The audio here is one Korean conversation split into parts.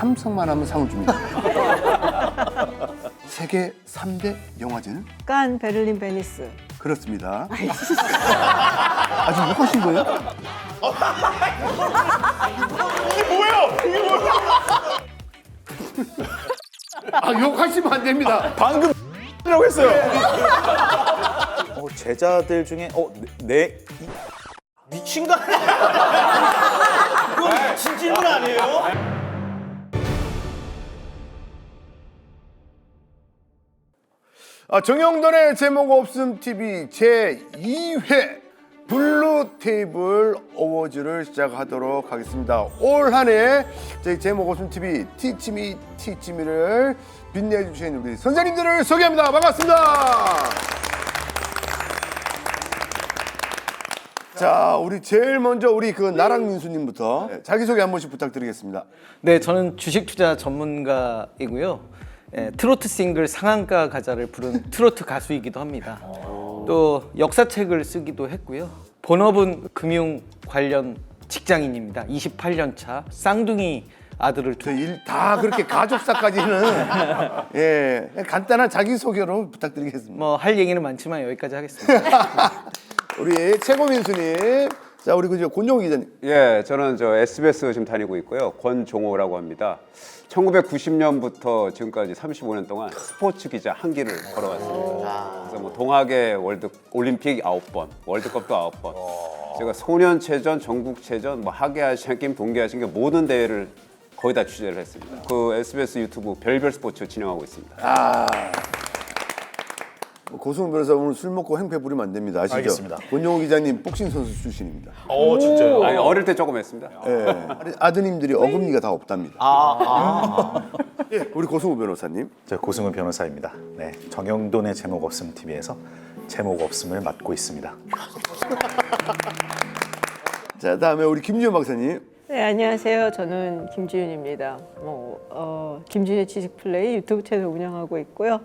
참석만 하면 상을 줍니다. 세계 3대 영화제는? 칸, 베를린, 베니스. 그렇습니다. 아직 못 하신 거예요? 이게 뭐예요? 이게 뭐야? 아, 욕하시면 안 됩니다. 방금 라고 했어요. 제자들 중에 미친 거 아니야? 이거 미친 질문 아니에요? 정영돈의 제목 없음 TV 제2회 블루 테이블 어워즈를 시작하도록 하겠습니다. 올 한해 저희 제목 없음 TV 티치미 티치미를 빛내주신 우리 선생님들을 소개합니다. 반갑습니다. 자, 우리 제일 먼저 우리 그 나랑 민수님부터 자기소개 한 번씩 부탁드리겠습니다. 네, 저는 주식 투자 전문가이고요. 트로트 싱글 상한가 가자를 부른 트로트 가수이기도 합니다. 또 역사책을 쓰기도 했고요. 본업은 금융 관련 직장인입니다. 28년 차 쌍둥이 아들을 두. 일 다 그렇게 가족사까지는 예, 간단한 자기소개로 부탁드리겠습니다. 뭐 할 얘기는 많지만 여기까지 하겠습니다. 우리 최고민수님, 자 우리 그 권종호 기자님. 예, 저는 저 SBS 지금 다니고 있고요. 권종호라고 합니다. 1990년부터 지금까지 35년 동안 스포츠 기자 한 길을 걸어왔습니다. 그래서 뭐 동학의 올림픽 9번, 월드컵도 9번. 제가 소년체전, 전국체전, 뭐 하계아시안게임, 동계아시안게임 모든 대회를 거의 다 취재를 했습니다. 그 SBS 유튜브 별별 스포츠 진행하고 있습니다. 고승훈 변호사 오늘 술 먹고 행패 부리면 안 됩니다. 아시죠? 알겠습니다. 권종호 기자님 복싱 선수 출신입니다. 진짜요? 아니, 어릴 때 조금 했습니다. 예, 아드님들이 어금니가 다 없답니다. 예, 우리 고승훈 변호사님. 저 고승훈 변호사입니다. 네, 정영돈의 제목 없음 TV에서 제목 없음을 맡고 있습니다. 자, 다음에 우리 김지현 박사님. 네, 안녕하세요. 저는 김지윤입니다. 김지윤의 지식 플레이 유튜브 채널 운영하고 있고요.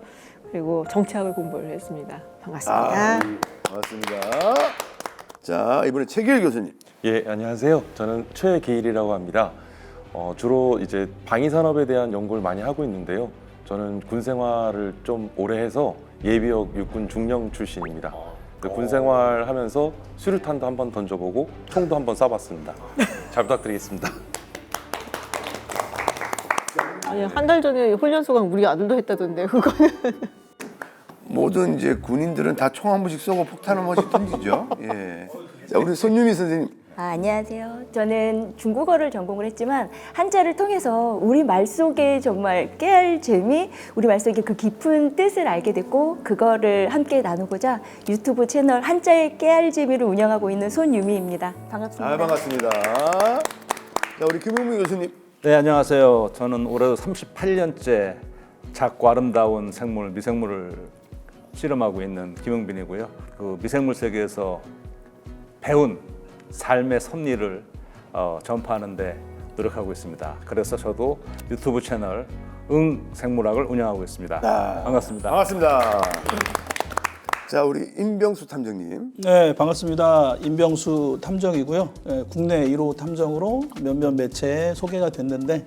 그리고 정치학을 공부를 했습니다. 반갑습니다. 반갑습니다. 자, 이번에 최길 교수님. 예, 안녕하세요. 저는 최계일이라고 합니다. 주로 이제 방위산업에 대한 연구를 많이 하고 있는데요. 저는 군 생활을 좀 오래 해서 예비역 육군 중령 출신입니다. 군 생활하면서 수류탄도 한번 던져보고 총도 한번 쏴봤습니다. 잘 부탁드리겠습니다. 아니, 한 달 전에 훈련소가 우리 아들도 했다던데 그거는. 모든 이제 군인들은 다 총 한 번씩 쏘고 폭탄 한 번씩 던지죠. 예. 자, 우리 손유미 선생님. 안녕하세요. 저는 중국어를 전공을 했지만 한자를 통해서 우리 말 속에 정말 깨알 재미, 우리 말 속에 그 깊은 뜻을 알게 됐고 그거를 함께 나누고자 유튜브 채널 한자의 깨알 재미를 운영하고 있는 손유미입니다. 반갑습니다. 반갑습니다. 자, 우리 김용민 교수님. 네, 안녕하세요. 저는 올해 38년째 작고 아름다운 생물, 미생물을 실험하고 있는 김용빈이고요. 그 미생물 세계에서 배운 삶의 섭리를 전파하는 데 노력하고 있습니다. 그래서 저도 유튜브 채널 생물학을 운영하고 있습니다. 반갑습니다. 반갑습니다. 자, 우리 임병수 탐정님. 네, 반갑습니다. 임병수 탐정이고요. 국내 1호 탐정으로 몇몇 매체에 소개가 됐는데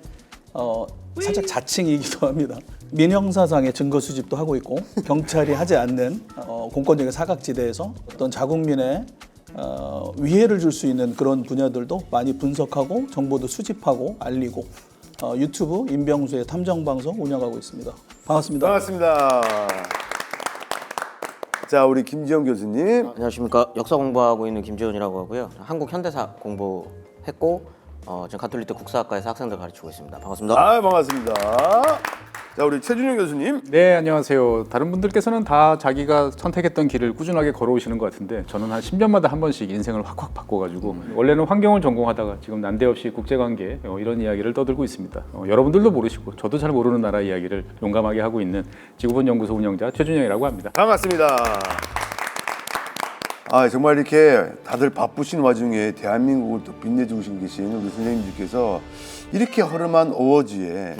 살짝 자칭이기도 합니다. 민형사상의 증거 수집도 하고 있고 경찰이 하지 않는 공권력의 사각지대에서 어떤 자국민의 위해를 줄 수 있는 그런 분야들도 많이 분석하고 정보도 수집하고 알리고 유튜브 임병수의 탐정방송 운영하고 있습니다. 반갑습니다. 반갑습니다. 자, 우리 김지영 교수님. 안녕하십니까. 역사 공부하고 있는 김지훈이라고 하고요. 한국 현대사 공부했고 지금 가톨릭대 국사학과에서 학생들 가르치고 있습니다. 반갑습니다. 반갑습니다. 자, 우리 최준영 교수님. 네, 안녕하세요. 다른 분들께서는 다 자기가 선택했던 길을 꾸준하게 걸어오시는 것 같은데 저는 한 10년마다 한 번씩 인생을 확확 바꿔가지고 원래는 환경을 전공하다가 지금 난데없이 국제관계 이런 이야기를 떠들고 있습니다. 여러분들도 모르시고 저도 잘 모르는 나라 이야기를 용감하게 하고 있는 지구본 연구소 운영자 최준영이라고 합니다. 반갑습니다. 정말 이렇게 다들 바쁘신 와중에 대한민국을 또 빛내주고 계신 우리 선생님들께서 이렇게 허름한 어워즈에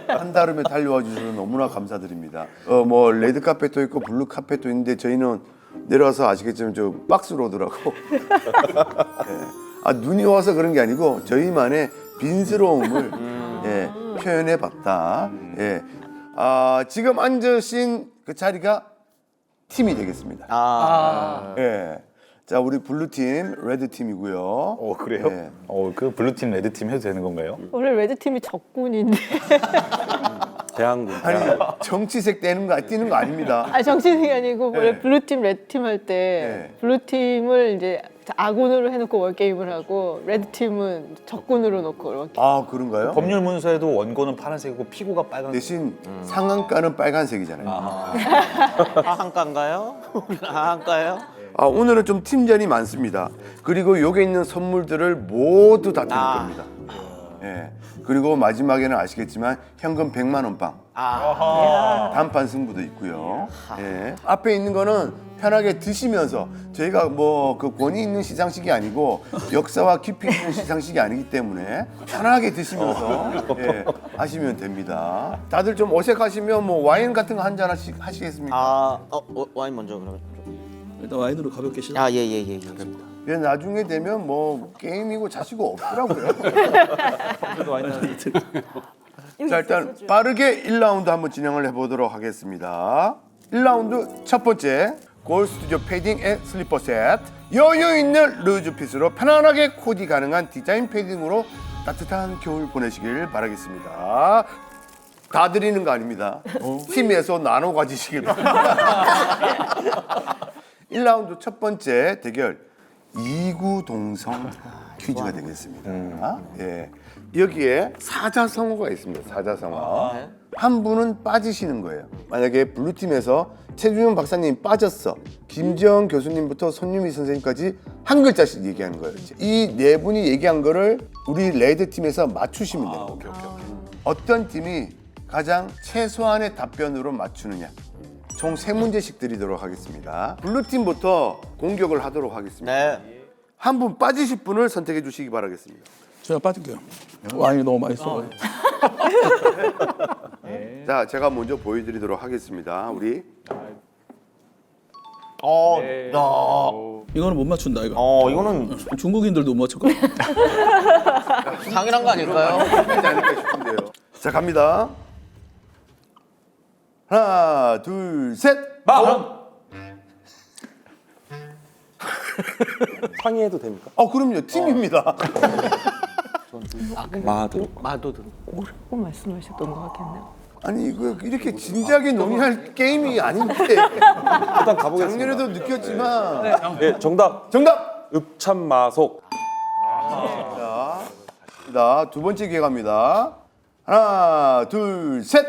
한달음에 달려와 주셔서 너무나 감사드립니다. 뭐 레드 카펫도 있고 블루 카펫도 있는데 저희는 내려와서 아시겠지만 저 박스로 오더라고. 네. 눈이 와서 그런 게 아니고 저희만의 빈스러움을 예, 표현해봤다. 예, 지금 앉으신 그 자리가 팀이 되겠습니다. 예, 자 우리 블루 팀, 레드 팀이고요. 그래요? 예. 그 블루팀, 레드팀 해도 되는 건가요? 원래 레드팀이 적군인데. 대한군. 아니 정치색 띄는 거 아닙니다. 아 정치색이 아니고 원래 네. 블루팀, 레드팀 할 때 네. 블루팀을 이제 아군으로 해놓고 월게임을 하고 레드팀은 적군으로 놓고 월게임. 아 그런가요? 법률 문서에도 원고는 파란색이고 피고가 빨간색. 대신 상한가는 빨간색이잖아요. 하한가인가요? 하한가요? 오늘은 좀 팀전이 많습니다. 그리고 여기 있는 선물들을 모두 다 드릴 겁니다. 예. 그리고 마지막에는 아시겠지만 현금 100만 원 빵. 단판 승부도 있고요. 예. 앞에 있는 거는 편하게 드시면서 저희가 뭐 그 권위 있는 시상식이 아니고 역사와 깊이 있는 시상식이 아니기 때문에 편하게 드시면서 예, 하시면 됩니다. 다들 좀 어색하시면 뭐 와인 같은 거 한 잔 하시겠습니까? 와인 먼저 그러면. 일단 와인으로 가볍게 시작. 예. 예, 나중에 되면 뭐 게임이고 자시고 없더라고요. 자 일단 빠르게 1라운드 한번 진행을 해보도록 하겠습니다. 1라운드 첫 번째 골 스튜디오 패딩 앤 슬리퍼 세트. 여유 있는 루즈 핏으로 편안하게 코디 가능한 디자인 패딩으로 따뜻한 겨울 보내시길 바라겠습니다. 다 드리는 거 아닙니다. 팀에서 나눠 가지시길 바랍니다. 1라운드 첫 번째 대결 이구동성 퀴즈가 되겠습니다. 예. 여기에 사자성어가 있습니다. 사자성어. 한 분은 빠지시는 거예요. 만약에 블루팀에서 최준영 박사님 빠졌어. 김지영 교수님부터 손유미 선생님까지 한 글자씩 얘기하는 거예요. 이 네 분이 얘기한 거를 우리 레드팀에서 맞추시면 되는 거예요. 어떤 팀이 가장 최소한의 답변으로 맞추느냐. 총 3문제씩 드리도록 하겠습니다. 블루팀부터 공격을 하도록 하겠습니다. 네. 한 분 빠지실 분을 선택해 주시기 바라겠습니다. 제가 빠질게요. 와인이 너무 맛있어. 자, 제가 먼저 보여드리도록 하겠습니다. 우리 이거는 못 맞춘다 이거. 이거는 중국인들도 못 맞출 거야. 당연한 거 아닐까요? 하지 않을까 싶은데요. 자, 갑니다. 하나, 둘, 셋. 상의해도 됩니까? 그럼요. 팀입니다. 마도도. 뭐라고 말씀하셨던 것 같겠네요. 아니 이거 이렇게 진지하게 논의할 게임이 아닌데. 일단 가보겠습니다. 작년에도 느꼈지만. 네, 정답. 정답. 읍참마속. 자, 두 번째 기회 갑니다. 하나, 둘, 셋.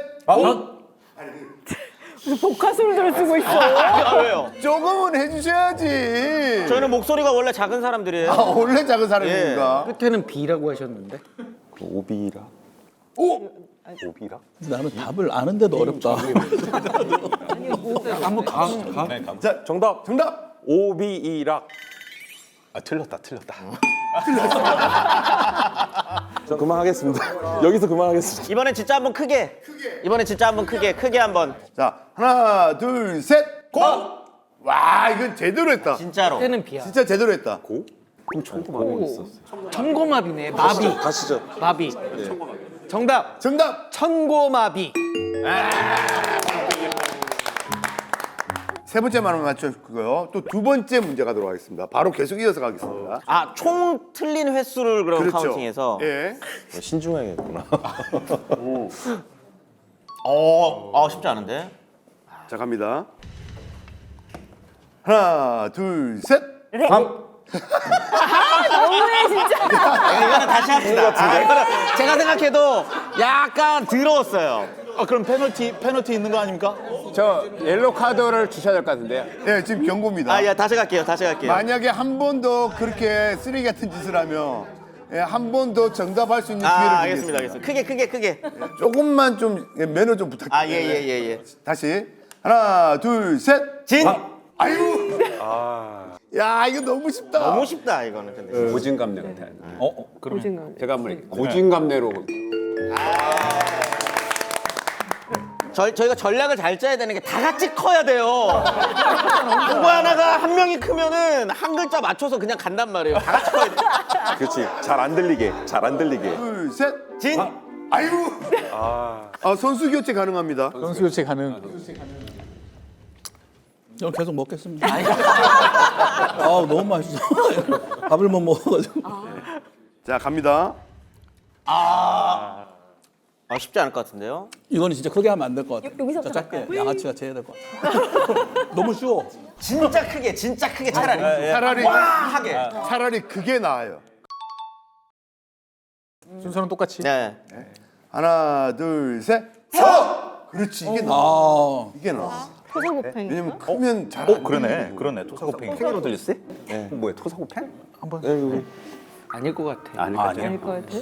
복화술을 쓰고 있어. 왜요? 조금은 해주셔야지. 저희는 목소리가 원래 작은 사람들이에요. 원래 작은 사람입니까? 끝에는 B라고 하셨는데. 오비라. 오! 오비라? 나는 답을 아는데도 어렵다. 자, 정답. 정답. 오비이락. 틀렸다. 저 그만하겠습니다. 여기서 그만하겠습니다. 이번엔 진짜 한번 크게. 이번엔 진짜 한번 크게 한번. 자, 하나, 둘, 셋. 고! 와, 이건 제대로 했다. 진짜로. 끝에는 B야. 진짜 제대로 했다. 천고마비네. 마비. 가시죠. 마비. 정답. 정답. 천고마비. 세 번째만 맞춰주고요. 또 두 번째 문제 가도록 하겠습니다. 바로 계속 이어서 가겠습니다. 총 틀린 횟수를 그럼 카운팅해서. 예. 신중해야겠구나. 쉽지 않은데. 자, 갑니다. 하나, 둘, 셋. 너무해 진짜. 이거는 다시 합시다. 이거는 제가 생각해도 약간 더러웠어요. 그럼 페널티 있는 거 아닙니까? 저 옐로 카드를 주셔야 될 것 같은데요. 예, 지금 경고입니다. 다시 갈게요. 만약에 한 번 더 그렇게 쓰레기 같은 짓을 하면 한 번 더 정답할 수 있는 기회를 드리겠습니다. 알겠습니다. 크게. 조금만 좀 매너 좀 부탁드립니다. 예. 다시 하나, 둘, 셋. 진. 아이고. 야, 이거 너무 쉽다. 너무 쉽다 이거는. 근데. 고진감래 같아요. 고진감. 제가 한번 고진감래로. 저희가 전략을 잘 짜야 되는 게 다 같이 커야 돼요. 누구 하나가 한 명이 크면은 한 글자 맞춰서 그냥 간단 말이에요. 다 같이 커야 돼. 그렇지. 잘 안 들리게. 둘, 셋. 진. 아유. 선수 교체 가능합니다. 선수 교체 가능. 저는 계속 먹겠습니다. 아 너무 맛있어. 밥을 못 먹어가지고. 자, 갑니다. 쉽지 않을 것 같은데요. 이거는 진짜 크게 하면 안 될 것 같아. 여기서부터 자, 작게 양아치 같이 해야 될 것 같아. 너무 쉬워. 진짜 크게 차라리. 차라리 그게 나아요. 순서는 똑같이. 네. 하나, 둘, 셋. 그렇지, 이게 나아. 이게 나아. 토사구팽. 왜냐면 크면 잘. 그러네. 토사구팽이. 팽이로 들렸어요? 뭐야 토사구팽? 아닐 것 같아. 아닐 것 같아요. 아닐 것 같아.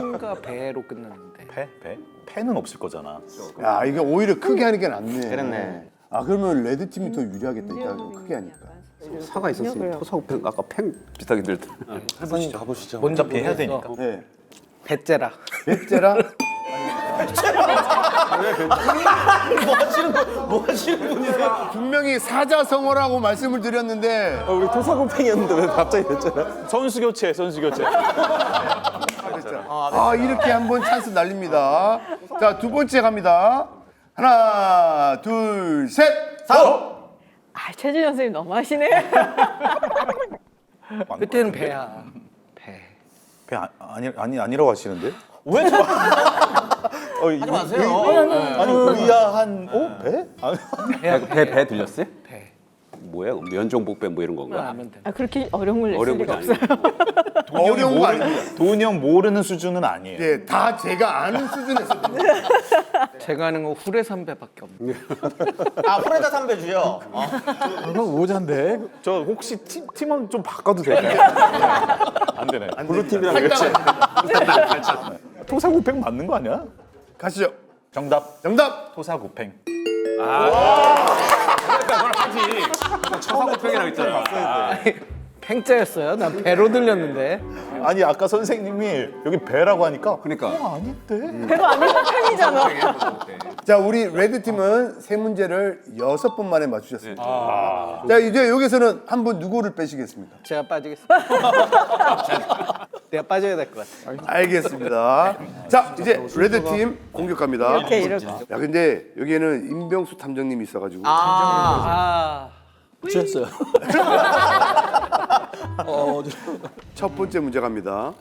팬과 배로 끝났는데. 배? 패는 없을 거잖아. 야, 이게 오히려 크게 하니까 낫네. 그랬네. 그러면 레드 팀이 더 유리하겠다. 이따 크게 하니까. 사가 있었으면 토사구팽 아까 팽 비슷하게 들었다. 가보시죠. 먼저 해야 되니까. 네. 배째라. 배째라. 뭐 하시는 분이세요? 분명히 사자성어라고 말씀을 드렸는데 우리 토사구팽이었는데 왜 갑자기 됐잖아. 선수 교체. 이렇게 한번 찬스 날립니다. 자, 두 번째 갑니다. 하나, 둘, 셋. 최준현 선생님 너무 하시네. 그때는 배야. 배. 아니라고 하시는데? 왜 저? 하지 마세요. 아니 의아한 배? 배 들렸어요? 배. 뭐야? 면종복배 뭐 이런 건가? 하면 돼. 그렇게 어려운 걸 낼 어려운 리가 건 없어요. 어려운 거 아닙니다. 도훈이 형 모르는 수준은 아니에요. 네, 다 제가 아는 수준에서. 제가 아는 건 후레삼배밖에 없네. 후레다 삼배 주요. 이거 오잔데. 저 혹시 팀원 좀 바꿔도 될까요? 안 되네. 블루 팀이랑 같이. 토사구팽 맞는 거 아니야? 가시죠. 정답. 토사구팽. 토사구팽이라고 했잖아. 팽자였어요? 난 배로 들렸는데. 아니 아까 선생님이 여기 배라고 하니까 그러니까. 아닌데. 배가 아니고 팽이잖아. 자, 우리 레드 팀은 세 문제를 6번 만에 맞추셨습니다. 자, 이제 여기서는 한 분 누구를 빼시겠습니까? 제가 빠지겠습니다. 내가 빠져야 될 것 같아. 알겠습니다. 자, 이제 레드 팀 공격합니다. 이렇게. 야, 근데 여기에는 임병수 탐정님이 있어가지고. 취했어요. 첫 번째 문제 갑니다.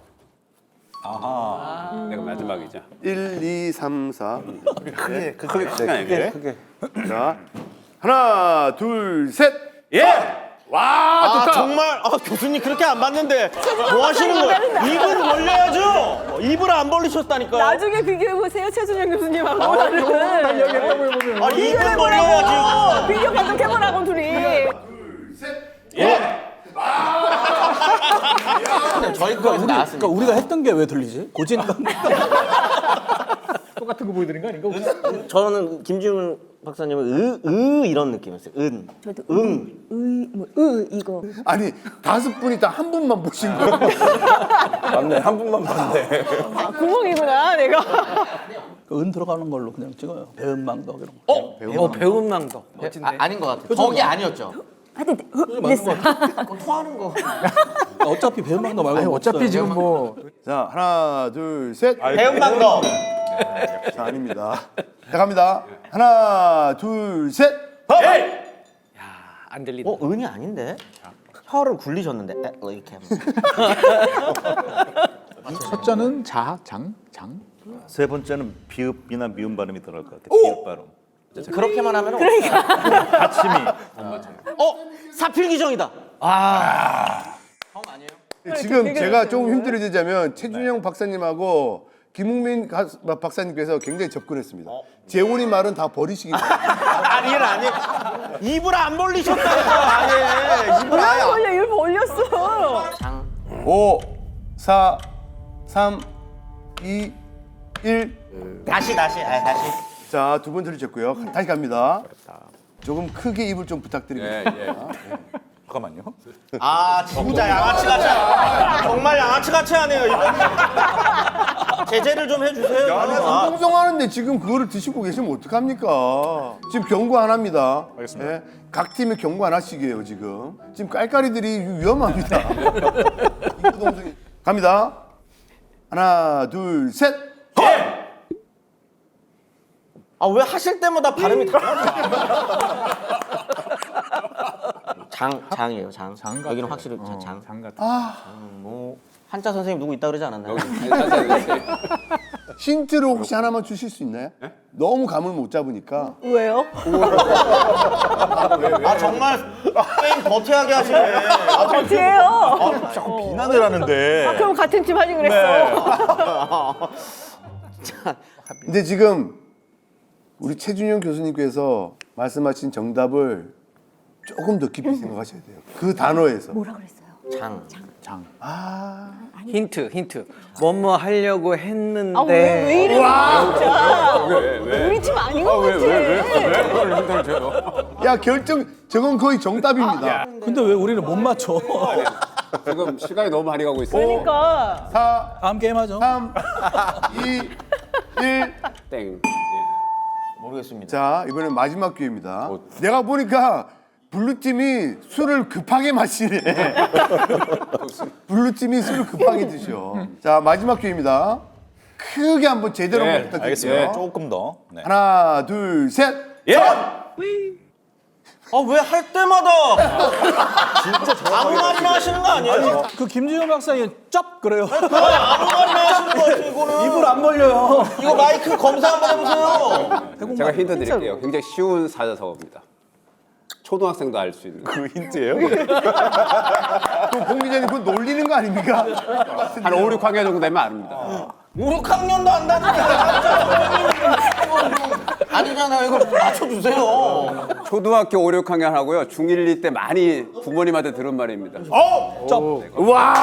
내가 마지막이자. 1, 2, 3, 4. 크게. 자, 하나, 둘, 셋. 와, 좋다. 정말 교수님 그렇게 안 봤는데 뭐 하시는 거예요? 입을 벌려야죠. 입을 안 벌리셨다니까요. 나중에 비교해보세요, 최준현 교수님하고. 나를. 입을 벌려야지. 비교 감독해보라고, 둘이. 저희 거에서 나왔으니까. 그러니까 우리가 했던 게 왜 들리지? 고진감. 똑같은 거 보여드린 거 아닌가? 저는 김지훈 박사님은 이런 느낌이었어요. 저도 응. 이거. 아니, 5분이 다 한 분만 보신 거예요. 맞네, 한 분만 봤네. 구멍이구나, 내가. 은 들어가는 걸로 그냥 찍어요. 배은망덕 이런 거. 배운망덕. 멋진데. 아닌 것 같아요. 거기 아니었죠. 하여튼 됐어. 토하는 거. 어차피 배은망덕 말고 어차피 지금 뭐 자, 하나, 둘, 셋. 배은망덕. 자, 아닙니다. 자, 갑니다. 하나, 둘, 셋. 안 들린다. 은이 아닌데? 혀를 굴리셨는데 이렇게 하면. 첫자는 장. 세 번째는 비읍이나 미음 발음이 들어갈 것 같아. 비읍 발음. 그렇게만 하면 받침이. 사필기정이다. 지금 제가 조금 힘들어지자면 최준영 박사님하고 김웅민 박사님께서 굉장히 접근했습니다. 재훈이 말은 다 버리시기 바랍니다. 아니. 입을 안 벌리셨다니까. 아예. 입을 아예. 벌려, 입 벌렸어. 5, 4, 3, 2, 1. 다시. 자, 두 번 들으셨고요. 다시 갑니다. 조금 크게 입을 좀 부탁드립니다. 잠깐만요. 진짜 양아치같이. 정말 양아치같이 하네요, 이거. 제재를 좀 해주세요. 방송하는데 지금 그거를 드시고 계시면 어떡합니까? 지금 경고 하나입니다. 알겠습니다. 예? 각 팀에 경고 하나씩이에요, 지금. 지금 깔깔이들이 위험합니다. 갑니다. 하나, 둘, 셋. 아 왜 하실 때마다 발음이 달라져? 장이에요, 장. 장 같아요. 여기는 확실히 장. 장 같아. 뭐 한자 선생님 누구 있다 그러지 않았나요? 힌트를 혹시 하나만 주실 수 있나요? 너무 감을 못 잡으니까. 왜요? 아 정말 게임 더티하게 하시네. 어디예요? 비난을 하는데. 그럼 같은 팀 하지 그랬어. 근데 지금 우리 최준영 교수님께서 말씀하신 정답을 조금 더 깊이 생각하셔야 돼요. 그 단어에서. 뭐라 그랬어요? 장. 힌트. 뭐뭐 하려고 했는데. 아, 왜 이래? 진짜. 우리 팀 아닌 것 같아. 야 결정 저건 거의 정답입니다. 근데 왜 우리는 못 맞춰? 지금 시간이 너무 많이 가고 있어요. 그러니까. 4, 다음 게임 하죠. 3, 2, 1. 땡. 모르겠습니다. 자 이번엔 마지막 기회입니다. 내가 보니까 블루팀이 술을 급하게 마시네. 블루팀이 술을 급하게 드셔. 자 마지막 기회입니다. 크게 한번 제대로 한번 부탁드릴게요. 조금 더. 네. 하나 둘 셋. 예. 아 왜 할 때마다 진짜 아무 말이나 하시는 거 아니에요? 그 김준현 박사님 쩝 그래요. 아무 말이나 하시는 거 같아요 이거는. 입을 안 벌려요. 이거 마이크 검사 한번 해보세요. 제가 힌트 드릴게요. 굉장히 쉬운 사자성어입니다. 초등학생도 알 수 있는. 그 힌트예요? 공 기자님 그건 놀리는 거 아닙니까? 한 5, 6학년 정도 되면 압니다. 5, 6학년도 안다는데 아니잖아요. 이거 맞춰주세요. 초등학교 5, 6학년 하고요. 중1, 2 때 많이 부모님한테 들은 말입니다. 와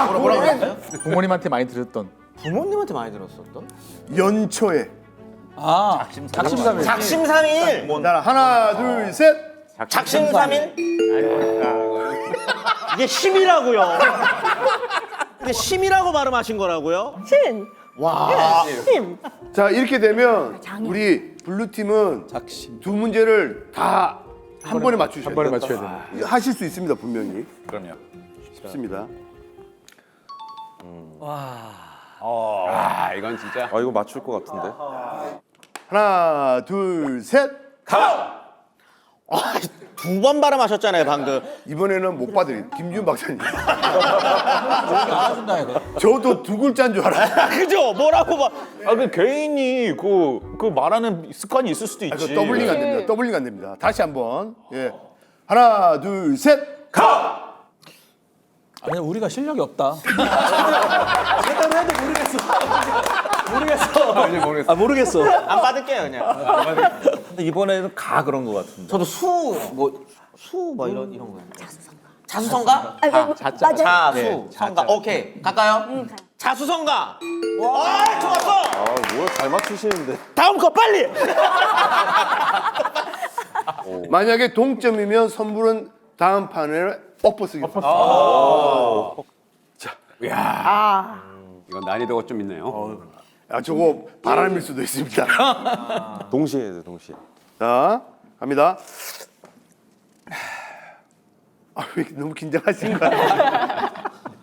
뭐라고 그랬어요? 부모님한테 많이 들었던. 부모님한테 많이 들었었던? 연초에. 아, 작심삼일. 작심삼일. 자 하나 둘 셋. 작심삼일. 이게 심이라고요. 이게 심이라고 발음하신 거라고요? 신. 와. 팀. 자 이렇게 되면 우리 블루팀은 작심. 두 문제를 다 한 번에 맞추셔야 돼요. 한 번에 맞춰야 되는. 이거 하실 수 있습니다 분명히. 그럼요. 쉽습니다. 아, 이건 진짜. 아 이거 맞출 것 같은데. 하나 둘 셋. 두 번 발음하셨잖아요 방금. 이번에는 못 받으리. 김준 박사님. 알아준다 이거. 저도 두 글자인 줄 알아요. 그죠? 뭐라고 봐. 그 개인이 그 말하는 습관이 있을 수도 있지. 아, 더블링 안 됩니다. 더블링 안 됩니다. 다시 한번. 예. 하나 둘 셋. 아니 우리가 실력이 없다. 제대로 해도 모르겠어. 모르겠어. 안 받을게요 그냥. 근데 이번에는 그런 것 같은데. 저도 수 이런 거예요. 자수성가? 맞아요. 자수 성가. 오케이 갈까요? 자수성가. 와 좋았어. 뭐잘 맞추시는데. 다음 거 빨리. 만약에 동점이면 선물은 다음 판에 엎어쓰겠습니다. 이건 난이도가 좀 있네요. 아 저거 바람일 수도 있습니다. 동시에 해야 돼 동시에. 자 갑니다. 아, 왜 너무 긴장하신가요?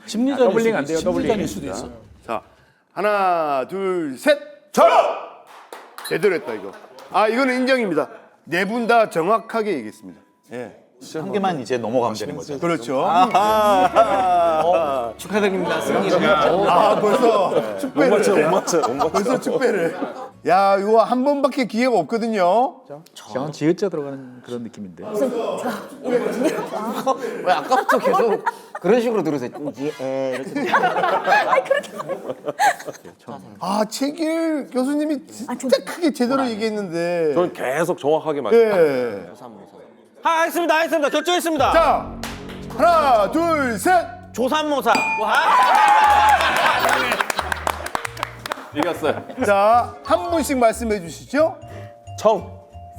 심리전일 더블링 수도 안 돼요, 있어. 더블링. 심리전일 수도 있어. 자 하나 둘 셋. 제대로 했다 이거. 아 이거는 인정입니다. 네 분 다 정확하게 얘기했습니다. 예. 한 개만 이제 넘어가면 되는 거죠. 그렇죠. 축하드립니다. 승리. 아 벌써 축배를. 못 맞춰. 벌써 축배를. 야 이거 한 번밖에 기회가 없거든요. 저는 지읒자 들어가는 그런 느낌인데. 왜 아까부터 계속 그런 식으로 들으세요? 이렇게. 아 최길 교수님이 진짜 크게 제대로 얘기했는데. 저는 계속 정확하게 맞춰. 예. 알겠습니다. 결정했습니다. 자 하나 둘 셋. 조삼모사. 이겼어요. 자 한 분씩 말씀해 주시죠.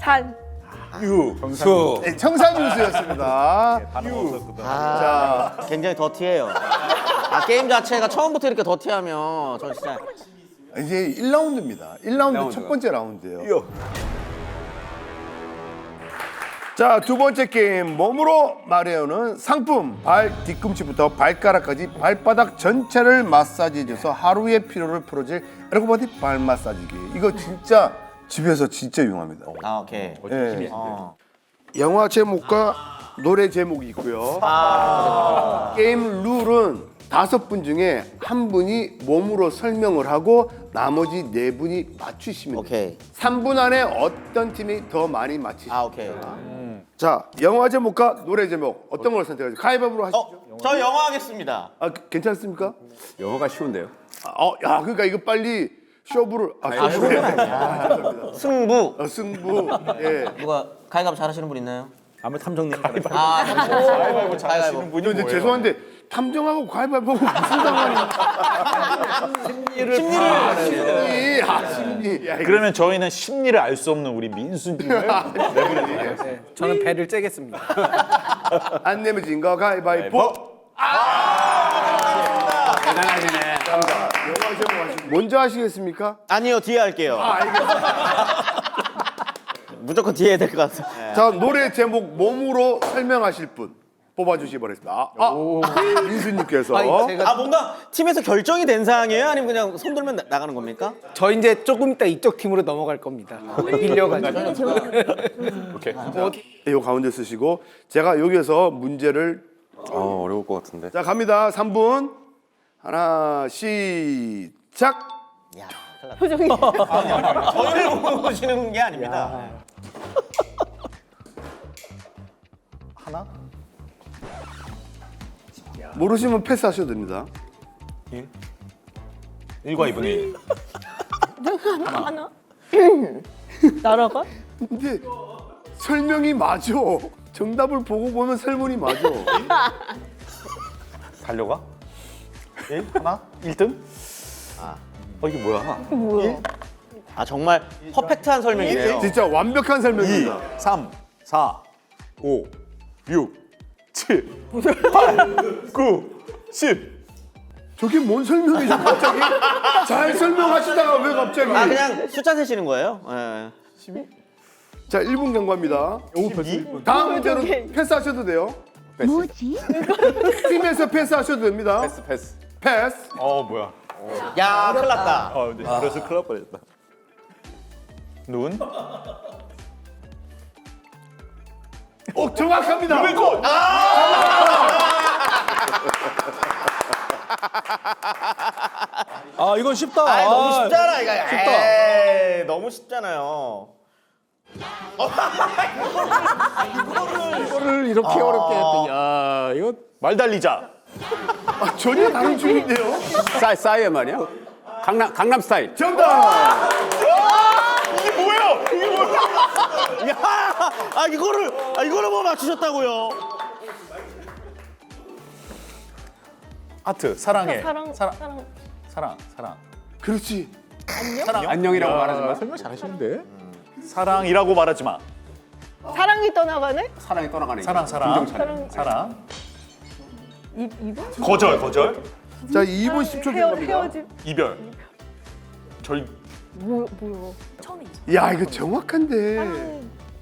산. 수. 네, 청산유수였습니다. 자, 굉장히 더티해요. 게임 자체가 처음부터 이렇게 더티하면 저 진짜 이제 1라운드입니다. 1라운드 첫 번째 라운드예요. 자, 두 번째 게임 몸으로 말해요는 상품. 발 뒤꿈치부터 발가락까지 발바닥 전체를 마사지해줘서 하루의 피로를 풀어줄 에르고바디 발 마사지기. 이거 진짜 집에서 진짜 유용합니다. 아, 오케이. 예. 어. 영화 제목과 노래 제목이 있고요. 게임 룰은 5분 중에 한 분이 몸으로 설명을 하고 나머지 4분이 맞추시면 돼요. 오케이. 3분 안에 어떤 팀이 더 많이 맞히시죠. 아, 오케이. 자, 영화 제목과 노래 제목 어떤 걸 선택하시죠? 가위바위보로 하시죠. 저 영어 하겠습니다. 아, 괜찮습니까? 영어가 쉬운데요. 야, 그러니까 이거 빨리 쇼부를 쇼부를 승부. 승부. 예. 누가 가위바위보 잘하시는 분 있나요? 아무 탐정님 아, 가위바위보 잘하시는 분. 근데 죄송한데 탐정하고 가위바위보하고 무슨 상관이? 심리. 야, 이거 그러면 저희는 심리를 알 수 없는 우리 민수님을 저는 배를 째겠습니다. 안 내면 진 거 가위바위보. 대단하시네. 영화 제목 하시고 먼저 하시겠습니까? 아니요, 뒤에 할게요. 알겠습니다. 무조건 뒤에 해야 될 것 같아요. 자, 노래 제목 몸으로 설명하실 분 뽑아주시기 바랍니다. 민수님께서. 아, 뭔가 팀에서 결정이 된 사항이에요? 아니면 그냥 손 들면 나가는 겁니까? 저 이제 조금 이따 이쪽 팀으로 넘어갈 겁니다. 빌려가지고. 오케이. 이 가운데 쓰시고 제가 여기서 문제를 어려울 것 같은데. 자, 갑니다. 3분 하나 시작. 야, 표정이. 저희를 보시는 게 아닙니다. 하나? 모르시면 패스하셔도 됩니다. 1과 2분의 1. 하나. 날아가? 근데 설명이 맞아. 정답을 보고 보면 설문이 맞아. 달려가? 1? 하나? 1등? 이게 뭐야? 뭐야? 아, 정말 퍼펙트한 설명이네요. 진짜 완벽한 설명입니다. 3, 4, 5, 6, 7, 8, 9, 10. 저게 뭔 설명이죠 갑자기? 잘 설명하시다가 왜 갑자기? 아, 그냥 숫자 세시는 거예요? 예. 자, 1분 경과입니다. 다음 문제는 패스하셔도 돼요. 뭐지? 팀에서 패스하셔도 됩니다. 패스. 패스. 뭐야? 야, 큰일 났다. 근데 그래서 큰일 날 뻔했다. 눈? 정확합니다. 아, 이건 쉽다. 아, 너무 쉽잖아, 이거. 에이, 너무 쉽잖아요. 이거를 이렇게 어렵게 했더니 야 이거 말 달리자. 전혀 다른 중인데요. 싸이의 말이야? 강남 스타일. 정답. 이게 뭐예요? 이게 뭐야? 야, 이거를 뭐 맞추셨다고요? 하트 사랑해. 사랑. 사랑. 그렇지. 안녕이라고 말하지 마. 설명 잘하시는데. 사랑이라고 말하지 마. 사랑이 떠나가네? 사랑이 떠나가는 사랑. 사랑. 이번? 거절. 자, 2분 10초 경과입니다. 헤어짐. 이별. 절. 뭐야? 야, 이거 정확한데.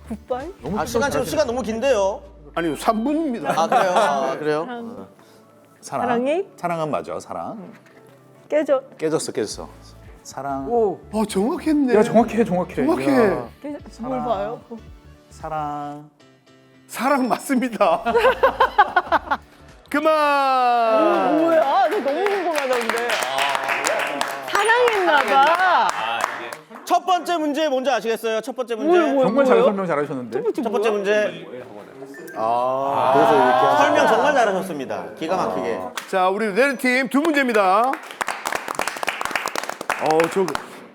굿바이? 아, 시간 너무 긴데요. 아니, 3분입니다. 아, 그래요? 아, 그래요? 사랑. 사랑이? 사랑은 맞아. 사랑. 깨졌어. 사랑. 정확했네. 야, 정확해. 정확해. 야. 뭘 봐요? 사랑. 사랑 맞습니다. 그만. 뭐야? 나 너무 궁금하다 근데. 사랑했나 봐. 첫 번째 문제 뭔지 아시겠어요? 첫 번째 문제. 정말 잘 설명 잘하셨는데. 첫 번째 문제. 그래서 이렇게 설명 정말 잘하셨습니다. 기가 막히게. 자, 우리 레드팀 2문제입니다. 저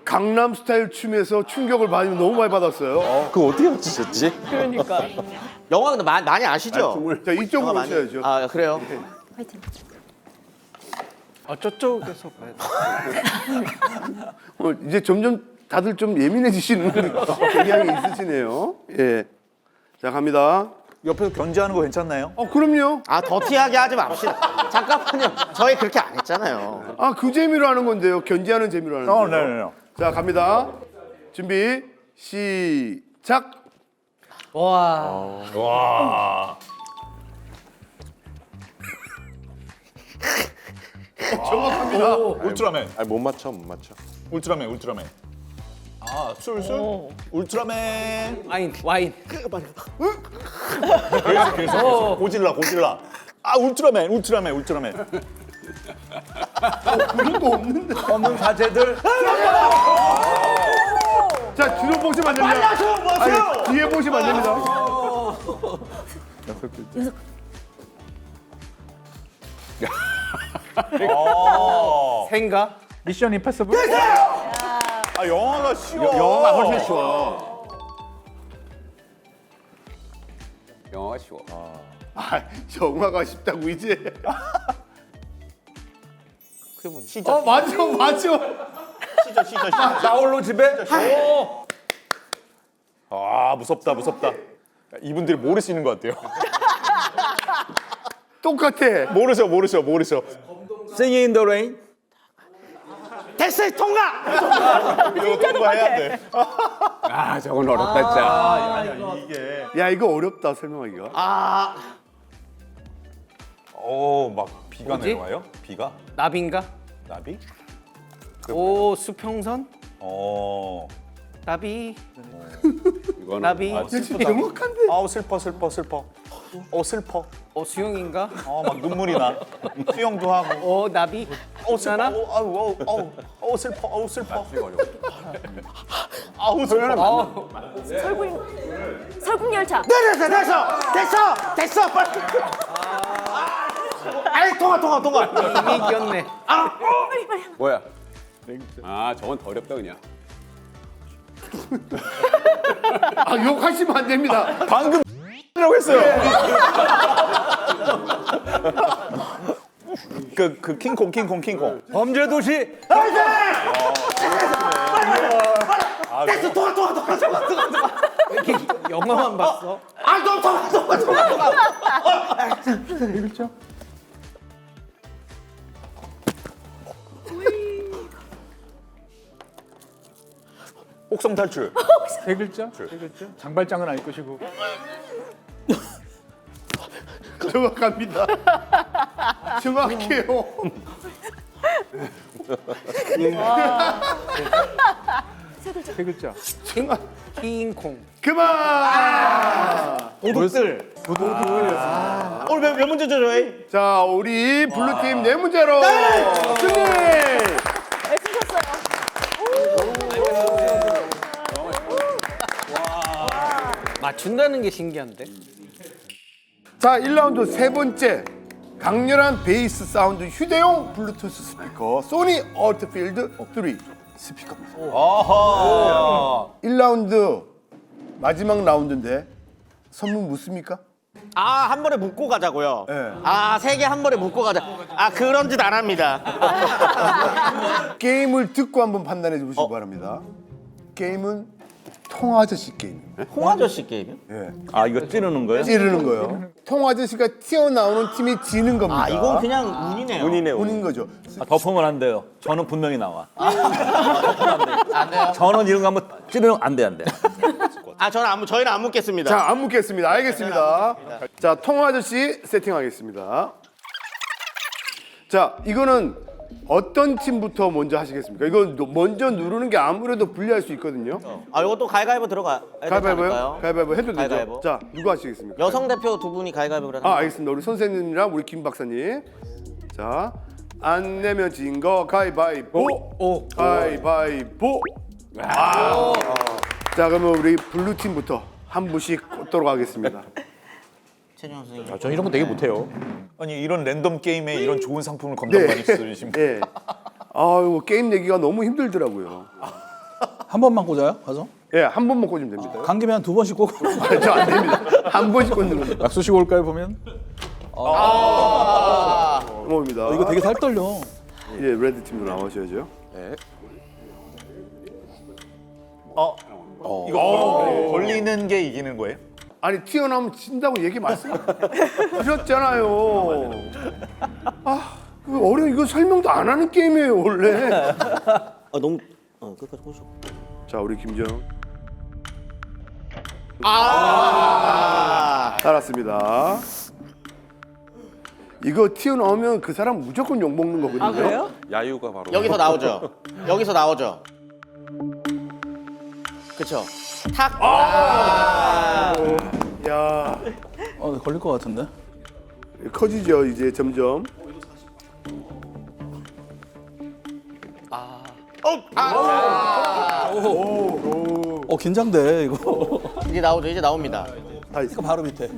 강남 스타일 춤에서 충격을 너무 많이 받았어요. 그거 어떻게 맞추셨지? 그러니까. 영화 근데 많이 아시죠? 자, 이쪽으로 영화 많이- 오셔야죠. 아, 그래요? 저쪽에서 봐야 돼. 이제 점점 다들 좀 예민해지시는 경향이 있으시네요. 예. 자, 갑니다. 옆에서 견제하는 거 괜찮나요? 그럼요. 아, 더티하게 하지 맙시다. 잠깐만요. 저희 그렇게 안 했잖아요. 그 재미로 하는 건데요. 견제하는 재미로 하는 건데요. 네. 자, 갑니다. 준비, 시작. 와. 와. 정확합니다. 울트라맨. 아니 못 맞춰 못 맞춰. 울트라맨. 울트라맨. 아, 술술. 울트라맨. 와인. 그래서 고질라. 아, 울트라맨. 그런 거 없는데. 없는 사제들. 자, 뒤로 보시면 안 됩니다. 아니, 뒤에 보시면 안 됩니다. 생가? 미션 임파서블. 아, 영화가 쉬워. 영어가 훨씬 쉬워. 영화가 쉬워. 아, 영화가 쉽다고 이제. 맞아. 시저. 나홀로 집에. 아, 무섭다. 이분들이 모르시는 것 같아요. 똑같아. 모르셔. Singing in the Rain. 됐어, 통과. 이거 통과해야 돼. 아, 저건 어렵다 진짜. 야, 이거 어렵다 설명하기가. 오, 막 비가 뭐지? 내려와요? 비가? 나비인가? 나비? 오, 수평선? 나비. 이거는 나비. 진짜 정확한데. 아우, 슬퍼. 슬퍼. 수영인가? 막 눈물이 나. 수영도 하고. 나비. 슬퍼. 아우, 슬퍼. 아우, 슬퍼. 설국열차. 됐어. 빨리. 아이, 통과. 이미 이겼네. 뭐야? 아, 저건 더 어렵다 그냥. 아, 욕하시면 안 됩니다. 방금 라고 했어요. 그 킹콩. 범죄도시. 됐어, 통과. 이렇게 영화만 봤어? 아, 너무 통과. 옥성 탈출. 세 글자. 장발장은 아닐 것이고. 정확합니다. 정확해요. 세 글자. 킹콩. 그만. 도둑들. 오늘 몇 문제죠, 저희? 자, 우리 블루팀 4문제로 승리. 맞춘다는 게 신기한데. 자, 1라운드 세 번째. 강렬한 베이스 사운드 휴대용 블루투스 스피커 소니 얼트필드 3 스피커입니다. 1라운드 마지막 라운드인데 선물 묻습니까? 아, 한 번에 묶고 가자고요. 네. 아, 3개 한 번에 묶고 가자. 아, 그런 짓 안 합니다. 게임을 듣고 한번 판단해 주시기 바랍니다. 게임은 통아저씨 게임입니다. 홍아저씨 게임이요? 예. 아, 이거 찌르는 거예요? 찌르는 거예요. 통아저씨가 튀어나오는 팀이 지는 겁니다. 아, 이건 그냥 운이네요. 운인 거죠. 덮으면 안 돼요. 저는 분명히 나와. 안 돼요. 저는 이런 거 한번 찌르면 안 돼. 아, 저희는 안 묶겠습니다. 자, 안 묻겠습니다. 알겠습니다. 자, 통아저씨 세팅하겠습니다. 자, 이거는 어떤 팀부터 먼저 하시겠습니까? 이거 먼저 누르는 게 아무래도 불리할 수 있거든요. 아, 이것도 가위바위보 들어가. 가위바위보요? 가위바위보 해도 되죠? 가위바위보. 자, 누구 하시겠습니까? 여성 대표 두 분이 가위바위보를 하는 아, 알겠습니다. 우리 선생님이랑 우리 김 박사님. 자, 안 내면 진 거 가위바위보. 가위바위보. 자, 그러면 우리 블루 팀부터 한 분씩 꽂도록 하겠습니다. 최준호 선생님. 저 이런 거 되게 못해요. 아니, 이런 랜덤 게임에 이런 좋은 상품을 겁나 많이 쓰시면. 네. 아유, 게임 내기가 너무 힘들더라고요. 한 번만 꽂아요? 가서? 예, 한 번만 꽂으면 됩니다. 간 김에 한 2번씩 꽂고. 저 안 됩니다. 한 번씩 꽂는 겁니다. 약수식 올까요 보면? 고맙습니다. 이거 되게 살떨려. 예, 레드 팀도 나오셔야죠. 이거 걸리는 게 이기는 거예요? 아니, 튀어나오면 진다고 얘기 말씀하셨잖아요. 아, 이거 설명도 안 하는 게임이에요, 원래. 아, 너무 끝까지 꽂으셔. 자, 우리 김정. 알았습니다. 이거 튀어나오면 그 사람 무조건 욕 먹는 거거든요. 아 그래요? 야유가 바로 여기서 나오죠. 여기서 나오죠. 그쵸? 탁. 야, 걸릴 것 같은데. 커지죠 이제 점점. 긴장돼 이거. 이제 나오죠. 이제 나옵니다. 이거 바로 밑에.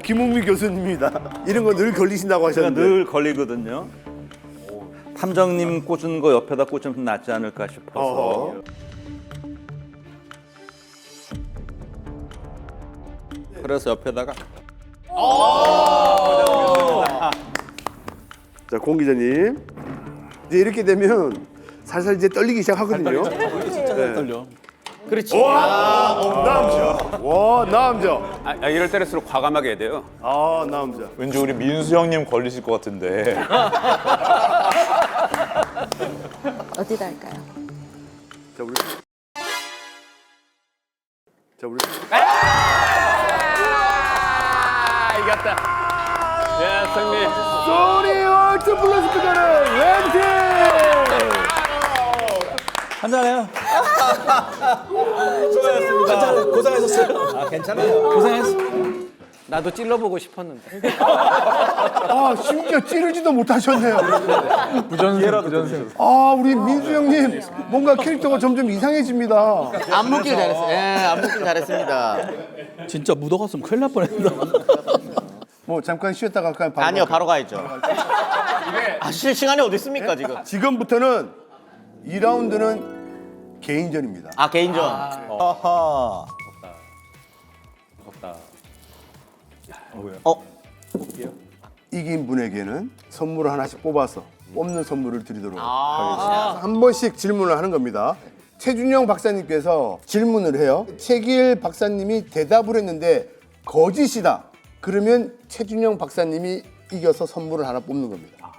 김웅미 교수님입니다. 이런 거 늘 걸리신다고 제가 하셨는데. 늘 걸리거든요. 탐정님 꽂은 거 옆에다 꽂으면 낫지 않을까 싶어서. 어허. 그래서 옆에다가 자, 공 기자님. 이제 이렇게 되면 살살 이제 떨리기 시작하거든요. 진짜 잘 떨려. 그렇지. 남자. 와, 남자. 이럴 때일수록 과감하게 해야 돼요. 아, 남자. 왠지 우리 민수 형님 걸리실 것 같은데. 어디다 할까요? 자, 우리. 자, 우리. 이겼다. 야, 승리. 소니 월드 블루스 크가는 렌팀. 한잔해요. 수고하셨습니다. 고생하셨어요. 괜찮아요. 고생했어. 나도 찔러보고 싶었는데. 아, 심지어 찌르지도 못하셨네요. 부전승. 아, 우리 민수 형님 뭔가 캐릭터가 점점 이상해집니다. 안 묶길 잘했어요. 예, 안 묶길 잘했습니다. 진짜 묻어갔으면 큰일 날 뻔했다. 뭐 잠깐 쉬었다가 그냥 바로 아니요, 갈까요? 바로 가야죠. 아, 쉴 시간이 어디 있습니까 지금? 지금부터는 2라운드는 개인전입니다. 아, 개인전. 아하. 이긴 분에게는 선물을 하나씩 뽑아서 뽑는 선물을 드리도록 하겠습니다. 한 번씩 질문을 하는 겁니다. 최준영 박사님께서 질문을 해요. 최길 박사님이 대답을 했는데 거짓이다. 그러면 최준영 박사님이 이겨서 선물을 하나 뽑는 겁니다.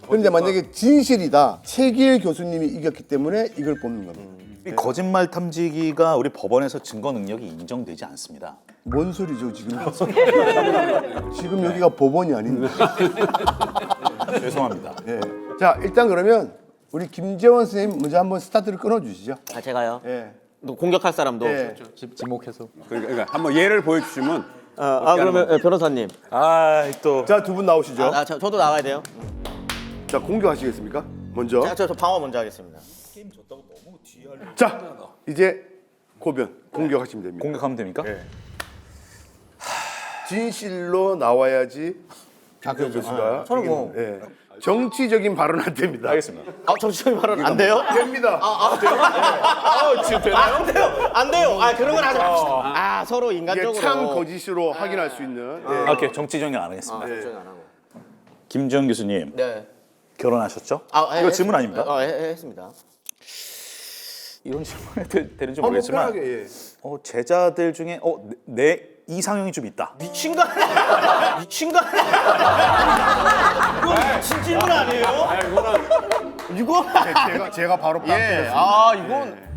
그런데 만약에 진실이다. 최길 교수님이 이겼기 때문에 이걸 뽑는 겁니다. 이 거짓말 탐지기가 우리 법원에서 증거 능력이 인정되지 않습니다. 뭔 소리죠 지금? 지금 여기가 법원이 아닌데. 죄송합니다. 예. 자, 일단 그러면 우리 김재원 선생님 먼저 한번 스타트를 끊어주시죠. 아, 제가요? 예. 또 공격할 사람도. 예. 지목해서. 그러니까 한번 예를 보여주시면. 그러면 변호사님. 또. 자, 두 분 나오시죠. 저도 나와야 돼요. 자, 공격하시겠습니까? 먼저. 저 방어 먼저 하겠습니다. 자, 이제 고변 공격하시면 됩니다. 공격하면 됩니까? 예. 진실로 나와야지 김재원 교수가. 저는 뭐. 예. 정치적인 발언 안 됩니다. 알겠습니다. 정치적인 발언 안 돼요? 됩니다. 지금 되나요? 안 돼요. 안 돼요. 그런 건 하지 맙시다. 서로 이게 인간적으로. 참 거짓으로 확인할 수 있는. 예. 오케이, 정치정리 안 하겠습니다. 정치적인 안 하고. 김지영 교수님, 네. 결혼하셨죠? 예, 이거 질문 아닙니다. 했습니다. 이런 질문이 되는지 한번 모르겠지만 편하게. 예. 제자들 중에 내 이상형이 좀 있다. 미친 거 아니야? 미친 거 아니야? 이거 미친 질문 아니에요? 이거? 제가 바로 예. 이건.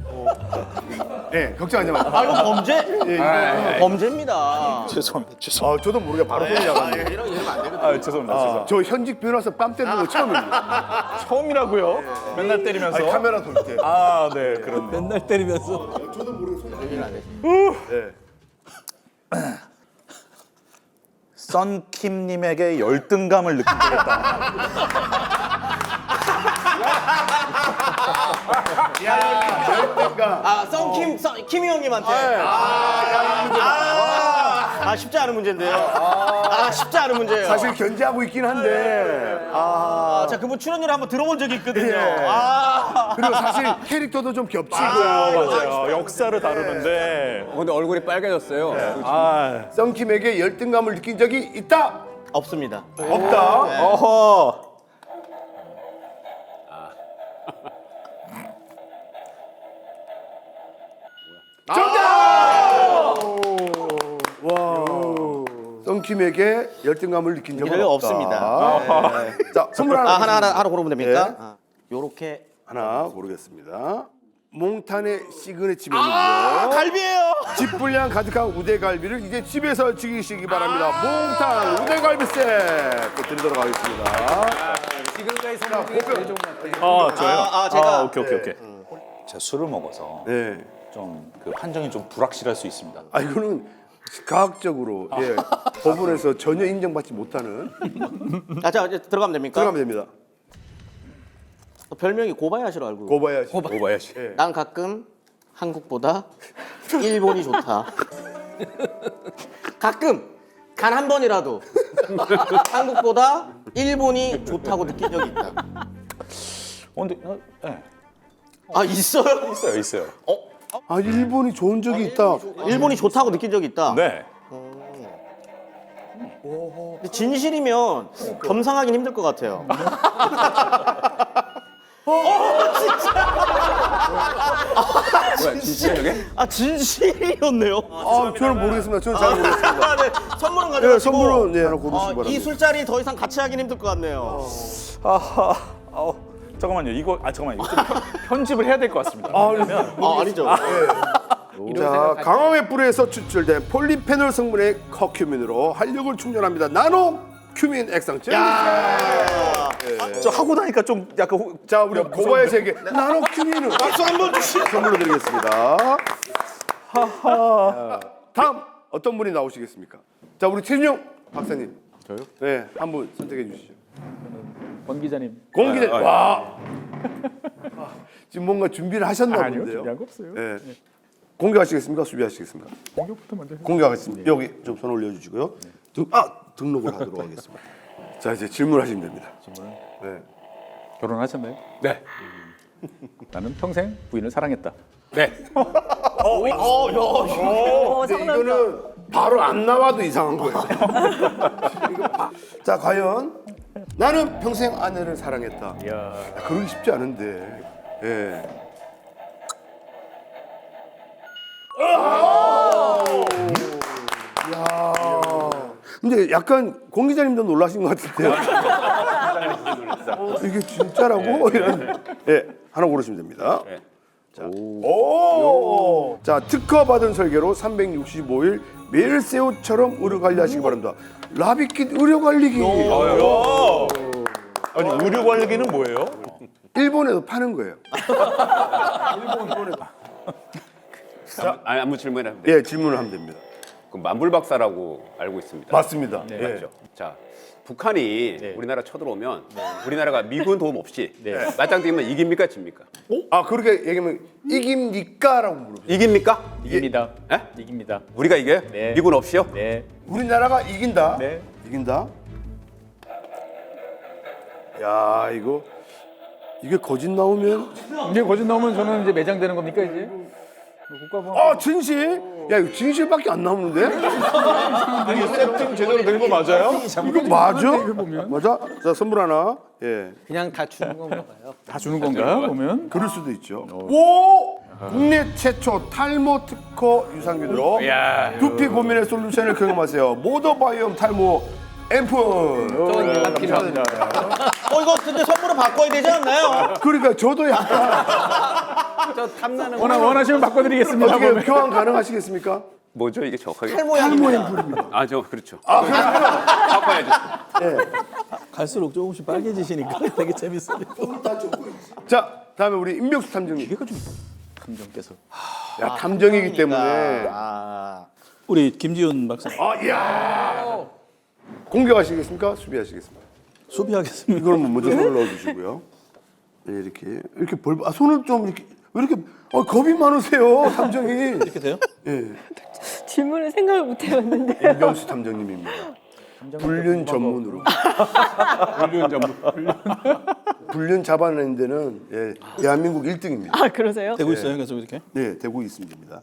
예, 걱정하지 마세요. 이거 범죄? 예, 이거 범죄입니다. 죄송합니다. 저도 모르게 바로 소리 나갔네요. 이러면 안 되거든요. 죄송합니다. 저 현직 변호사 뺨 때리는 거 처음입니다. 처음이라고요? 맨날 때리면서. 아니, 카메라 돌 때. 네, 그렇네. 맨날 때리면서. 네. 썬킴님에게 열등감을 느낀 적 있다. 열등감. 킴이 형님한테. 쉽지 않은 문제인데요. 쉽지 않은 문제예요. 사실 견제하고 있긴 한데. 자, 그분 출연료를 한번 들어본 적이 있거든요. 예. 그리고 사실 캐릭터도 좀 겹치고. 맞아요. 역사를 다루는데. 근데 얼굴이 빨개졌어요. 썬킴에게 열등감을 느낀 적이 있다? 없습니다. 없다. 어허. 와. 썬킴에게 열등감을 느낀 적은 이래요? 없다. 없습니다. 자, 선물 하나. 하나 고르면 됩니까? 요렇게. 하나 고르겠습니다. 몽탄의 시그니처 메뉴죠. 갈비예요. 집분량 가득한 우대갈비를 이제 집에서 즐기시기 바랍니다. 몽탄 우대갈비 세트 드리도록 하겠습니다. 지금까지 선물 중에 제일 좋은 것 같아요. 저요? 제가 오케이. 제가 술을 먹어서 네. 좀 그 판정이 좀 불확실할 수 있습니다. 아 이거는 과학적으로 법원에서 전혀 인정받지 못하는. 자 이제 들어가면 됩니까? 들어가면 됩니다. 별명이 고바야시로 알고. 고바야시. 오바야시. 난 가끔 한국보다 일본이 좋다. 가끔 단 한 번이라도 한국보다 일본이 좋다고 느낀 적이 있다. 근데 네. 아 있어요? 있어요. 아 일본이 좋은 적이 있다. 일본이 좋다고 느낀 적이 있다. 네. 근데 진실이면 겸상하긴 힘들 것 같아요. 뭐야 진짜 저게? 아 진실이었네요. 아 저는 모르겠습니다. 저는 잘 모르겠습니다. 네, 선물은 네, 가져가시고. 선물은 하나 고르시기 바랍니다. 이 술자리 더 이상 같이 하긴 힘들 것 같네요. 잠깐만요. 이거 잠깐만요. 이거 좀 편집을 해야 될 것 같습니다. 아니죠. 자, 강황의 뿔에서 추출된 폴리페놀 성분의 커큐민으로 활력을 충전합니다. 나노 큐민 액상증. 저 하고 나니까 좀 약간 자, 우리 고바야시에게 나노 큐민을 박수 한번 주시고 선물로 드리겠습니다. 다음 어떤 분이 나오시겠습니까? 자, 우리 최준용 박사님. 저요? 네, 한분 선택해 주시죠. 권 기자님. 공 기자. 와. 지금 뭔가 준비를 하셨나 아니요, 본데요. 준비한 거 없어요. 네. 공개하시겠습니까? 수비하시겠습니까? 공격부터 먼저 해요. 공개하겠습니다. 여기 좀 손 올려주시고요. 등록을 하도록 하겠습니다. 자 이제 질문하시면 됩니다. 네. 결혼하셨나요? 네. 나는 평생 부인을 사랑했다. 근데 이거는 바로 안 나와도 이상한 거예요. 자 과연 나는 평생 아내를 사랑했다. 이야. 그러기 쉽지 않은데. 예. 야. 근데 약간 공 기자님도 놀라신 것 같은데요. 이게 진짜라고? 이런. 예, 하나 고르시면 됩니다. 자, 자, 특허 받은 설계로 365일 매일 새우처럼 의료 관리하시기 바랍니다. 라비킷 의료 관리기. 아니 의료 관리기는 뭐예요? 일본에도 파는 거예요. 아무 질문이나 하면 예, 질문을 하면 됩니다. 그 만불 박사라고 알고 있습니다. 맞습니다. 예. 맞죠? 자, 북한이 우리나라 쳐들어오면 우리나라가 미군 도움 없이 맞짱뜨기면 이깁니까 집니까? 아 그렇게 얘기하면 이깁니까라고 물어보죠. 이깁니까? 이깁니다. 예? 이깁니다. 우리가 이겨요? 네. 미군 없이요? 네. 우리나라가 이긴다. 네. 이긴다. 야 이게 거짓 나오면 이제 거짓 나오면 저는 이제 매장되는 겁니까 이제? 국가보안. 아 진실? 야 이거 진실밖에 안 나오는데? 아니 세팅 제대로 된 거 맞아요? 이거 맞아? 맞아? 자 선물 하나. 예. 그냥 다 주는 건가 봐요. 다 주는 건가 보면? 그럴 수도 있죠. 오! 국내 최초 탈모 특허 유산균으로 두피 고민의 솔루션을 경험하세요. 모더바이옴 탈모 앰플. 저는 필요합니다. 이거 근데 선물을 바꿔야 되지 않나요? 그러니까 저도 약간 저 탐나는 원하시면 바꿔드리겠습니다. 어떻게 그러면. 교환 가능하시겠습니까? 뭐죠 이게 정확하게? 탈모 앰플입니다. 아, 저 그렇죠. 그러면 바꿔야죠. 갈수록 조금씩 빨개지시니까 되게 재밌어요. 자 다음에 우리 임병수 탐정님. 이거 좀 감정께서 야 탐정이기 때문에. 우리 김지훈 박사님 이야. 공격하시겠습니까? 수비하시겠습니까? 수비하겠습니다. 이걸 먼저 손을 넣어주시고요. 네, 이렇게 손을 좀 이렇게 왜 이렇게 겁이 많으세요 탐정이. 이렇게 돼요? 예. 질문을 생각을 못 해봤는데. 임병수 탐정님입니다. 불륜 전문으로. 불륜 잡아내는 데는 대한민국 1등입니다. 아 그러세요? 되고 있어요. 계속 이렇게. 네, 되고 있습니다.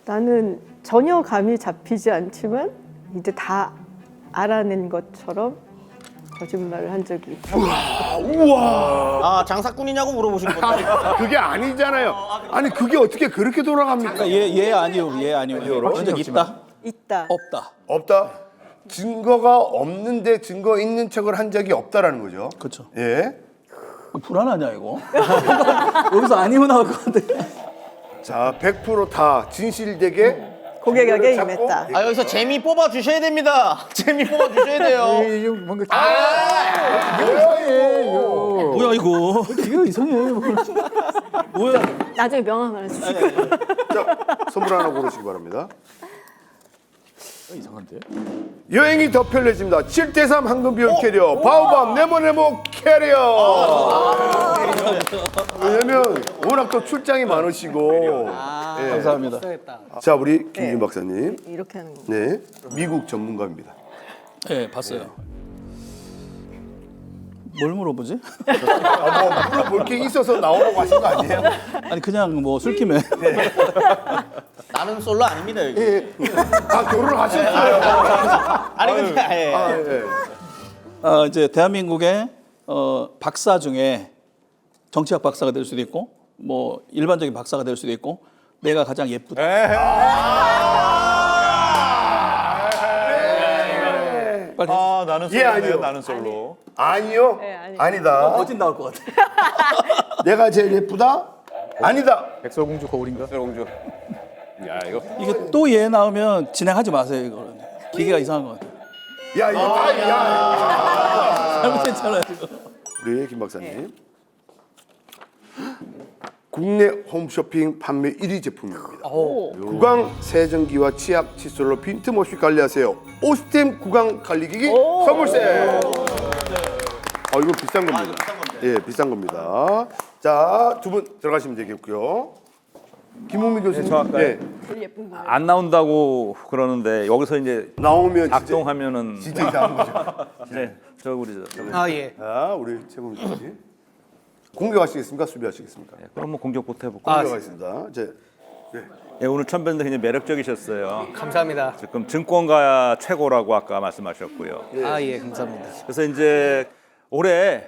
나는 전혀 감이 잡히지 않지만 이제 다 알아낸 것처럼 거짓말을 한 적이 있다. 우와. 장사꾼이냐고 물어보시는 건데. 그게 아니잖아요. 아니 그게 어떻게 그렇게 돌아갑니까? 얘 아니요. 진짜 있다? 있다. 없다. 증거가 없는데 증거 있는 척을 한 적이 없다라는 거죠. 그렇죠. 예. 불안하냐 이거? 여기서 아니면 나올 것 같아. 자, 100% 진실되게 고객에게 잡고 임했다. 아 여기서 재미 뽑아 주셔야 됩니다. 재미 뽑아 주셔야 돼요. 이게 뭔가 뭐야 이거? 이거 이상해. 뭐야? 나중에 명함 하나 주시고. 자, 선물 하나 고르시기 바랍니다. 이상한데? 여행이 더 편리해집니다. 7대3 황금 비용 캐리어 바오밤 네모네모 캐리어. 왜냐면 워낙 또 출장이 많으시고. 예. 감사합니다. 자, 우리 김준 박사님. 이렇게 하는 거. 네, 미국 전문가입니다. 네, 봤어요. 뭘 물어보지? 물어볼 게 있어서 나오라고 하신 거 아니에요? 아니 그냥 뭐 술김에. 나는 솔로 아닙니다 여기. 예. 다 결혼하셨어요. 아니 근데 예. 이제 대한민국의 박사 중에 정치학 박사가 될 수도 있고 뭐 일반적인 박사가 될 수도 있고 내가 가장 예쁘다. 아 나는 예, 솔로네요. 아니요. 나는 솔로. 아니요. 네, 아니. 아니다. 거짓 나올 것 같아. 내가 제일 예쁘다? 아니다. 백설공주 거울인가? 공주. 야 이거 이게 또 얘 나오면 진행하지 마세요 이거는. 기계가 이상한 것 같아. 야, 이거 야. 잘못했잖아요 이거. 우리 김 박사님. 국내 홈쇼핑 판매 1위 제품입니다. 구강 세정기와 치약 칫솔로 빈틈없이 관리하세요. 오스템 구강 관리기기 선물 세트. 이거 비싼 겁니다. 예, 비싼 겁니다. 자, 두 분 들어가시면 되겠고요. 김홍민 교수님. 저 아까 예, 제일 예쁜 거. 안 나온다고 그러는데 여기서 이제 나오면 작동하면은 진짜 이상한 거죠. 네, 저 우리 저 아 예. 자, 우리 최고민 교수님. 공격하시겠습니까? 수비하시겠습니까? 그럼 뭐 공격부터 해볼까? 공격하겠습니다. 이제 예, 오늘 첫 뵀는데 굉장히 매력적이셨어요. 감사합니다. 지금 증권가 최고라고 아까 말씀하셨고요. 아 예, 감사합니다. 그래서 이제 올해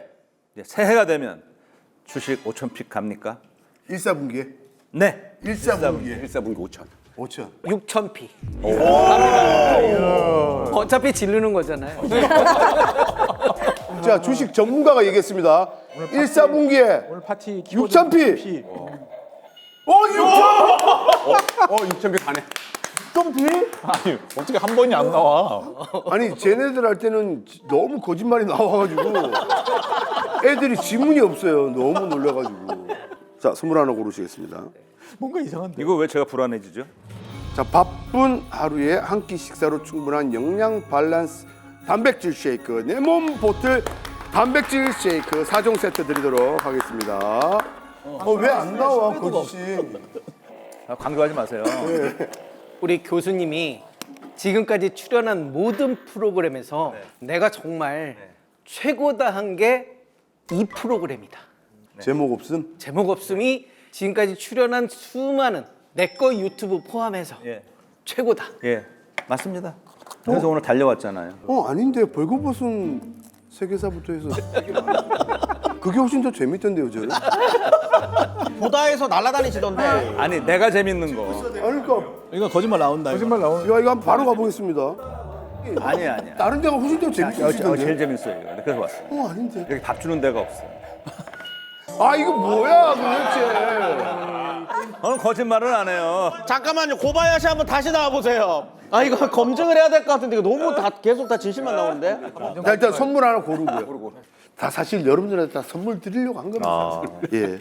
이제 새해가 되면 주식 5,000픽 갑니까? 1사분기에 네. 1사분기에 1사분기 5천. 5천. 6,000피. 어차피 지르는 거잖아요. 자, 주식 전문가가 얘기했습니다. 1사분기에 오늘 파티 6,000피. 6,000픽 가네. 6,000피? 아니 어떻게 한 번이 안 나와? 아니, 쟤네들 할 때는 너무 거짓말이 나와가지고 애들이 지문이 없어요. 너무 놀라가지고. 자, 선물 하나 고르시겠습니다. 뭔가 이상한데. 이거 왜 제가 불안해지죠? 자, 바쁜 하루에 한 끼 식사로 충분한 영양 밸런스 단백질 쉐이크 내 몸 보틀 단백질 쉐이크 4종 세트 드리도록 하겠습니다. 왜 안 나와 거짓이? 강조하지 마세요. 우리 교수님이 지금까지 출연한 모든 프로그램에서 내가 정말 최고다 한 게 이 프로그램이다. 제목 없음? 제목 없음이 지금까지 출연한 수많은 내꺼 유튜브 포함해서 예. 최고다. 예, 맞습니다. 그래서 오늘 달려왔잖아요. 아닌데 벌거벗은 세계사부터 해서 그게 훨씬 더 재밌던데요, 저는. 보다에서 날아다니시던데. 아니 내가 재밌는 거. 그러니까 이거 거짓말 나온다. 거짓말 나오는. 야, 이거 한번 바로 가보겠습니다. 아니야. 다른 데가 훨씬 더 제일 재밌으시던데. 재밌어요. 이거. 그래서 왔어요. 아닌데. 여기 밥 주는 데가 없어. 이거 뭐야 도대체. 오늘 거짓말은 안 해요. 잠깐만요. 고바야시 한번 다시 나와보세요. 이거 검증을 해야 될 것 같은데 이거 너무 다 계속 다 진실만 나오는데. 자, 일단 선물 하나 고르고요. 다 사실 여러분들한테 다 선물 드리려고 한 겁니다. 예.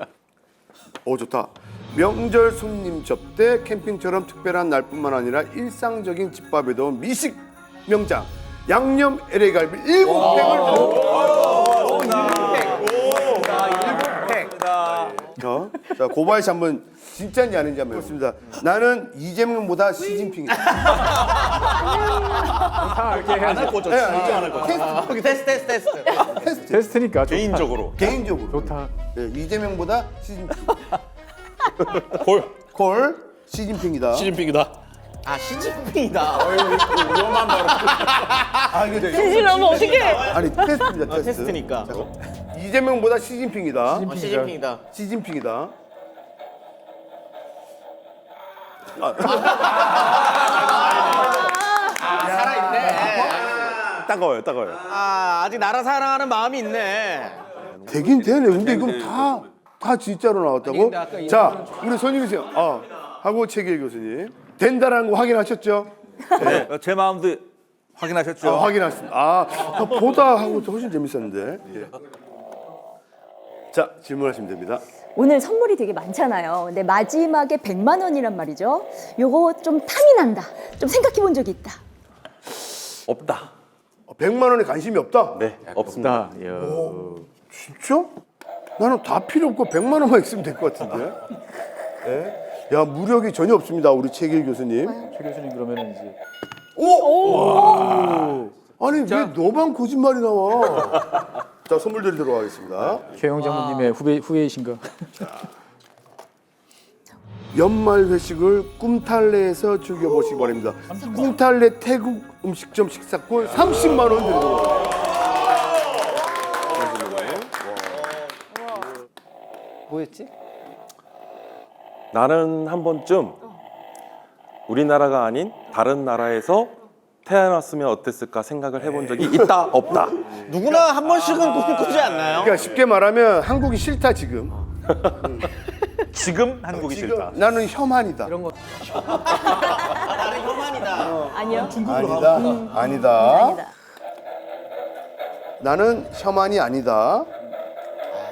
좋다. 명절 손님 접대 캠핑처럼 특별한 날뿐만 아니라 일상적인 집밥에도 미식 명장 양념 LA 갈비 7팩을 자, 고바야시 한번 진짜인지 아닌지 한번 해보겠습니다. 나는 이재명보다 시진핑이다. 이렇게 해야지. 테스트. 테스트니까. 좋다. 개인적으로. 좋다. 네, 이재명보다 시진핑. 콜. 시진핑이다. 시진핑이다. 시진핑이다. 이게 진실하면 어떡해? 아니 테스트입니다. 테스트. 테스트니까. 자, 이재명보다 시진핑이다. 시진핑이다. 시진핑이다. 살아있네. 따가워요. 아직 나라 사랑하는 마음이 있네. 되긴 되네. 근데 이건 다 진짜로 나왔다고? 근데 아까 자, 우리 손익희 씨, 하고 최기일 교수님 된다라는 거 확인하셨죠? 네. 제 마음도 확인하셨죠? 확인했습니다. 보다 하고 훨씬 재밌었는데. 예. 자, 질문하시면 됩니다. 오늘 선물이 되게 많잖아요. 근데 마지막에 100만 원이란 말이죠. 요거 좀 탐이 난다. 좀 생각해 본 적이 있다. 없다. 100만 원에 관심이 없다? 네, 없습니다. 진짜? 나는 다 필요 없고 100만 원만 있으면 될 것 같은데. 예? 야, 무력이 전혀 없습니다. 우리 최길 교수님. 최 교수님 그러면은 이제 아니 왜 너만 거짓말이 나와? 자, 선물 드리도록 하겠습니다. 최영 장모님의 후배이신가? 연말 회식을 꿈탈레에서 즐겨보시기 바랍니다. 꿈탈레 태국 음식점 식사권 30만 원 드리도록 하겠습니다. 뭐였지? 나는 한 번쯤 우리나라가 아닌 다른 나라에서 태어났으면 어땠을까 생각을 해본 적이 있다, 없다. 누구나 한 번씩은 꿈꾸지 않나요? 그러니까 쉽게 말하면 한국이 싫다 지금. 지금 한국이 싫다. 나는 혐한이다. 이런 거. 나는 혐한이다. 아니요. 아니다. 나는 혐한이 아니다.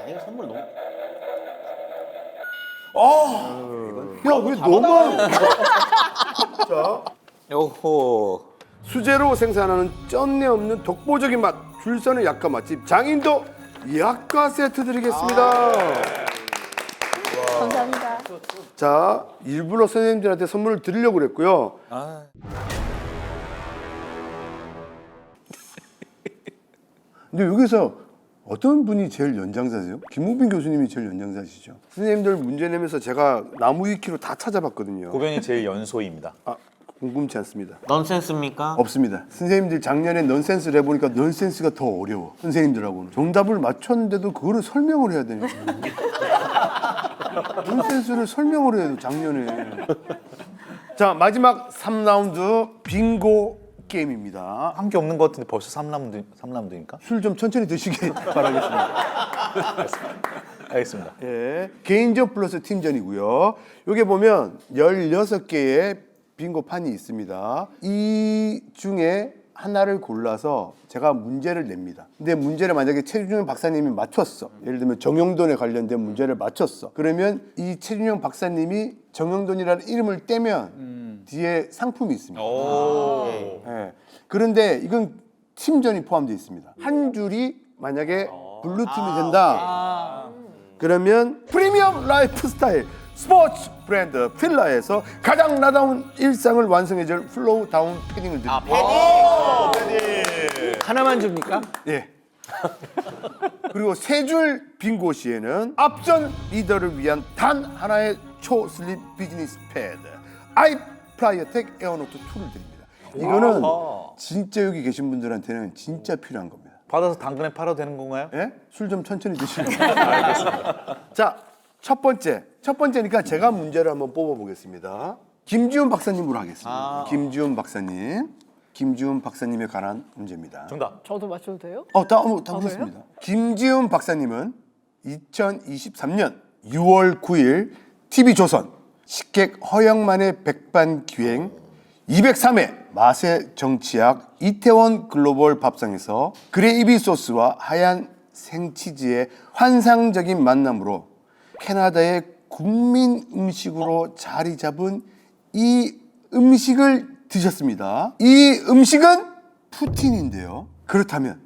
이거 선물 너무. 야, 왜 너만? 자, 오호. 수제로 생산하는 쩐내 없는 독보적인 맛, 줄서는 약과 맛집 장인도 약과 세트 드리겠습니다. 감사합니다. 자, 일부러 선생님들한테 선물을 드리려고 그랬고요. 근데 여기서 어떤 분이 제일 연장자세요? 김우빈 교수님이 제일 연장자시죠. 선생님들 문제 내면서 제가 나무 위키로 다 찾아봤거든요. 고변이 제일 연소입니다. 궁금치 않습니다. 넌센스입니까? 없습니다. 선생님들 작년에 넌센스를 해보니까 넌센스가 더 어려워. 선생님들하고는. 정답을 맞췄는데도 그거를 설명을 해야 되니까. 넌센스를 설명을 해야 돼, 작년에. 자, 마지막 3라운드 빙고 게임입니다. 한 게 없는 것 같은데 벌써 3라운드니까? 술 좀 천천히 드시길 바라겠습니다. 알겠습니다. 예, 개인전 플러스 팀전이고요. 여기 보면 16개의 빙고판이 있습니다. 이 중에 하나를 골라서 제가 문제를 냅니다. 근데 문제를 만약에 최준영 박사님이 맞췄어. 예를 들면 정영돈에 관련된 문제를 맞췄어. 그러면 이 최준영 박사님이 정영돈이라는 이름을 떼면 뒤에 상품이 있습니다. 예. 그런데 이건 팀전이 포함되어 있습니다. 한 줄이 만약에 블루팀이 된다. 그러면 프리미엄 라이프 스타일 스포츠 브랜드 필라에서 가장 나다운 일상을 완성해줄 플로우 다운 패딩을 드립니다. 하나만 줍니까? 예. 그리고 세 줄 빙고 시에는 앞전 리더를 위한 단 하나의 초슬립 비즈니스 패드 아이 프라이어텍 에어노트 2를 드립니다. 이거는 진짜 여기 계신 분들한테는 진짜 필요한 겁니다. 받아서 당근에 팔아도 되는 건가요? 예? 술 좀 천천히 드시고. 알겠습니다. 자, 첫 번째니까 제가 문제를 한번 뽑아보겠습니다. 김지훈 박사님으로 하겠습니다. 김지훈 박사님에 관한 문제입니다. 정답. 저도 맞춰도 돼요? 다 보겠습니다. 김지훈 박사님은 2023년 6월 9일 TV조선 식객 허영만의 백반기행 203회 맛의 정치학 이태원 글로벌 밥상에서 그레이비 소스와 하얀 생치즈의 환상적인 만남으로 캐나다의 국민 음식으로 자리 잡은 이 음식을 드셨습니다. 이 음식은 푸틴인데요. 그렇다면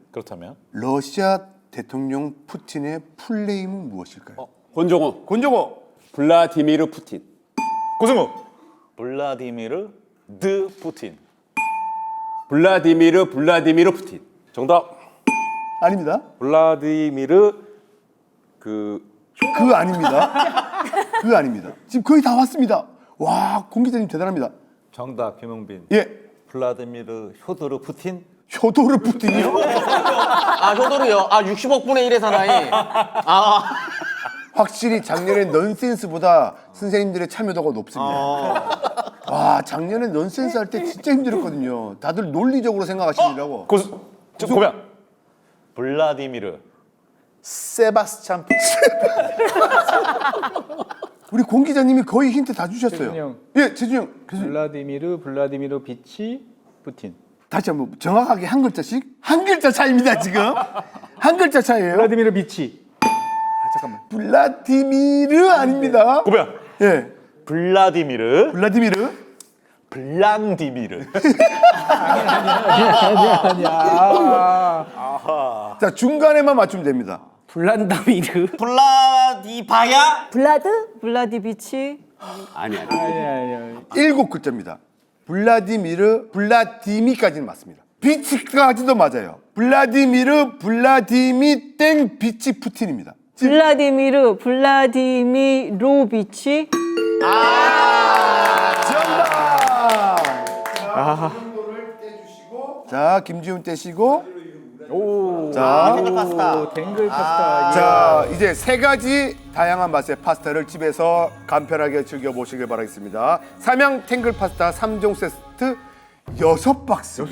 러시아 대통령 푸틴의 풀네임은 무엇일까요? 권종호. 블라디미르 푸틴. 고승우. 블라디미르 드 푸틴. 블라디미르 푸틴. 정답. 아닙니다. 블라디미르 그거 아닙니다. 지금 거의 다 왔습니다. 와, 공 기자님 대단합니다. 정답 김용빈. 예. 블라디미르 효도르 푸틴. 효도르 푸틴이요? 효도르요. 60억 분의 1의 사나이. 확실히 작년에 넌센스보다 선생님들의 참여도가 높습니다. 와, 작년에 넌센스 할 때 진짜 힘들었거든요. 다들 논리적으로 생각하시느라고. 고변. 블라디미르 세바스찬 우리 공 기자님이 거의 힌트 다 주셨어요. 재준이 형. 예, 재준이 형. 교수님. 블라디미르 비치 푸틴. 다시 한번 정확하게 한 글자씩. 한 글자 차이입니다 지금. 한 글자 차이예요. 블라디미르 비치. 잠깐만. 블라디미르 아닙니다. 고병. 예. 블라디미르 블랑디미르. 아니야. 자, 중간에만 맞추면 됩니다. 블란다미르. 블라디바야? 블라디비치. 아니. 아니야. 7글자입니다. 블라디미까지는 맞습니다. 비치까지도 맞아요. 블라디미 땡 비치 푸틴입니다. 블라디미로비치. 자, 김지훈 떼시고. 오. 자, 탱글 파스타. 탱글 파스타. 자, 이제 3가지 다양한 맛의 파스타를 집에서 간편하게 즐겨 보시길 바라겠습니다. 삼양 탱글 파스타 3종 세트 6박스.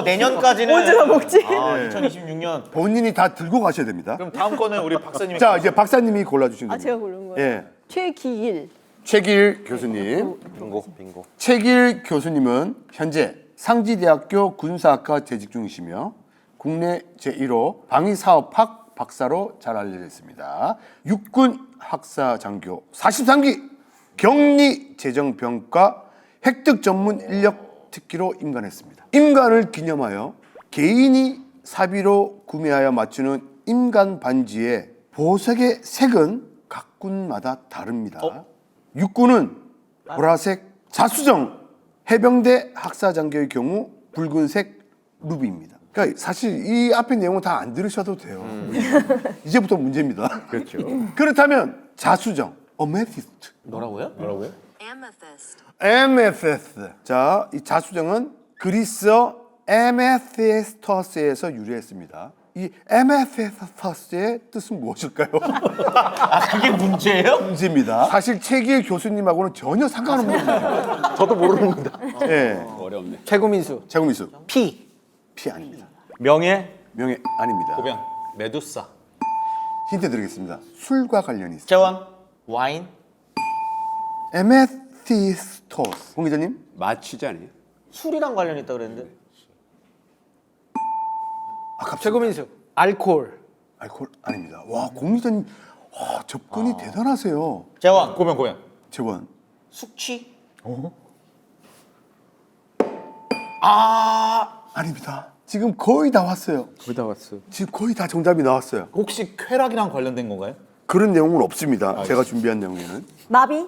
내년까지는 언제 다 먹지? 2026년. 본인이 다 들고 가셔야 됩니다. 그럼 다음 거는 우리 박사님이. 자, 이제 박사님이 골라주시면 아, 됩니다. 제가 고른 거예요. 예. 최기일. 최길 교수님. 빙고. 최길 교수님은 현재 상지대학교 군사학과 재직 중이시며 국내 제1호 방위사업학 박사로 잘 알려져 있습니다. 육군 학사 장교 43기 격리 재정병과 획득 전문 인력 특기로 임관했습니다. 임관을 기념하여 개인이 사비로 구매하여 맞추는 임관 반지의 보석의 색은 각 군마다 다릅니다. 육군은 보라색 자수정, 해병대 학사장교의 경우 붉은색 루비입니다. 그러니까 사실 이 앞에 내용은 다 안 들으셔도 돼요. 이제부터 문제입니다. 그렇죠. 그렇다면 자수정, 어메티스트. 뭐라고요? 에메세스. 자, 이 자수정은 그리스어 에메세스터스에서 유래했습니다. 이 에메세스터스의 뜻은 무엇일까요? 그게 문제예요? 문제입니다. 사실 최기일 교수님하고는 전혀 상관없는 문제예요. 저도 모르는 겁니다. 예. 어렵네. 최고민수. 최고민수. 피. 피 아닙니다. 명예 명예 아닙니다. 고병 메두사. 힌트 드리겠습니다. 술과 관련이 있습니다. 재원. 와인. 에메티스토스. 공 기자님? 마취자니. 술이랑 관련이 있다 그랬는데. 최고민수. 알코올. 알코올 아닙니다. 와, 공 기자님, 와, 접근이 대단하세요. 재원. 고병. 재원. 숙취. 아닙니다. 지금 거의 다 왔어요. 거의 다 왔어. 지금 거의 다 정답이 나왔어요. 혹시 쾌락이랑 관련된 건가요? 그런 내용은 없습니다. 제가 준비한 내용에는. 마비.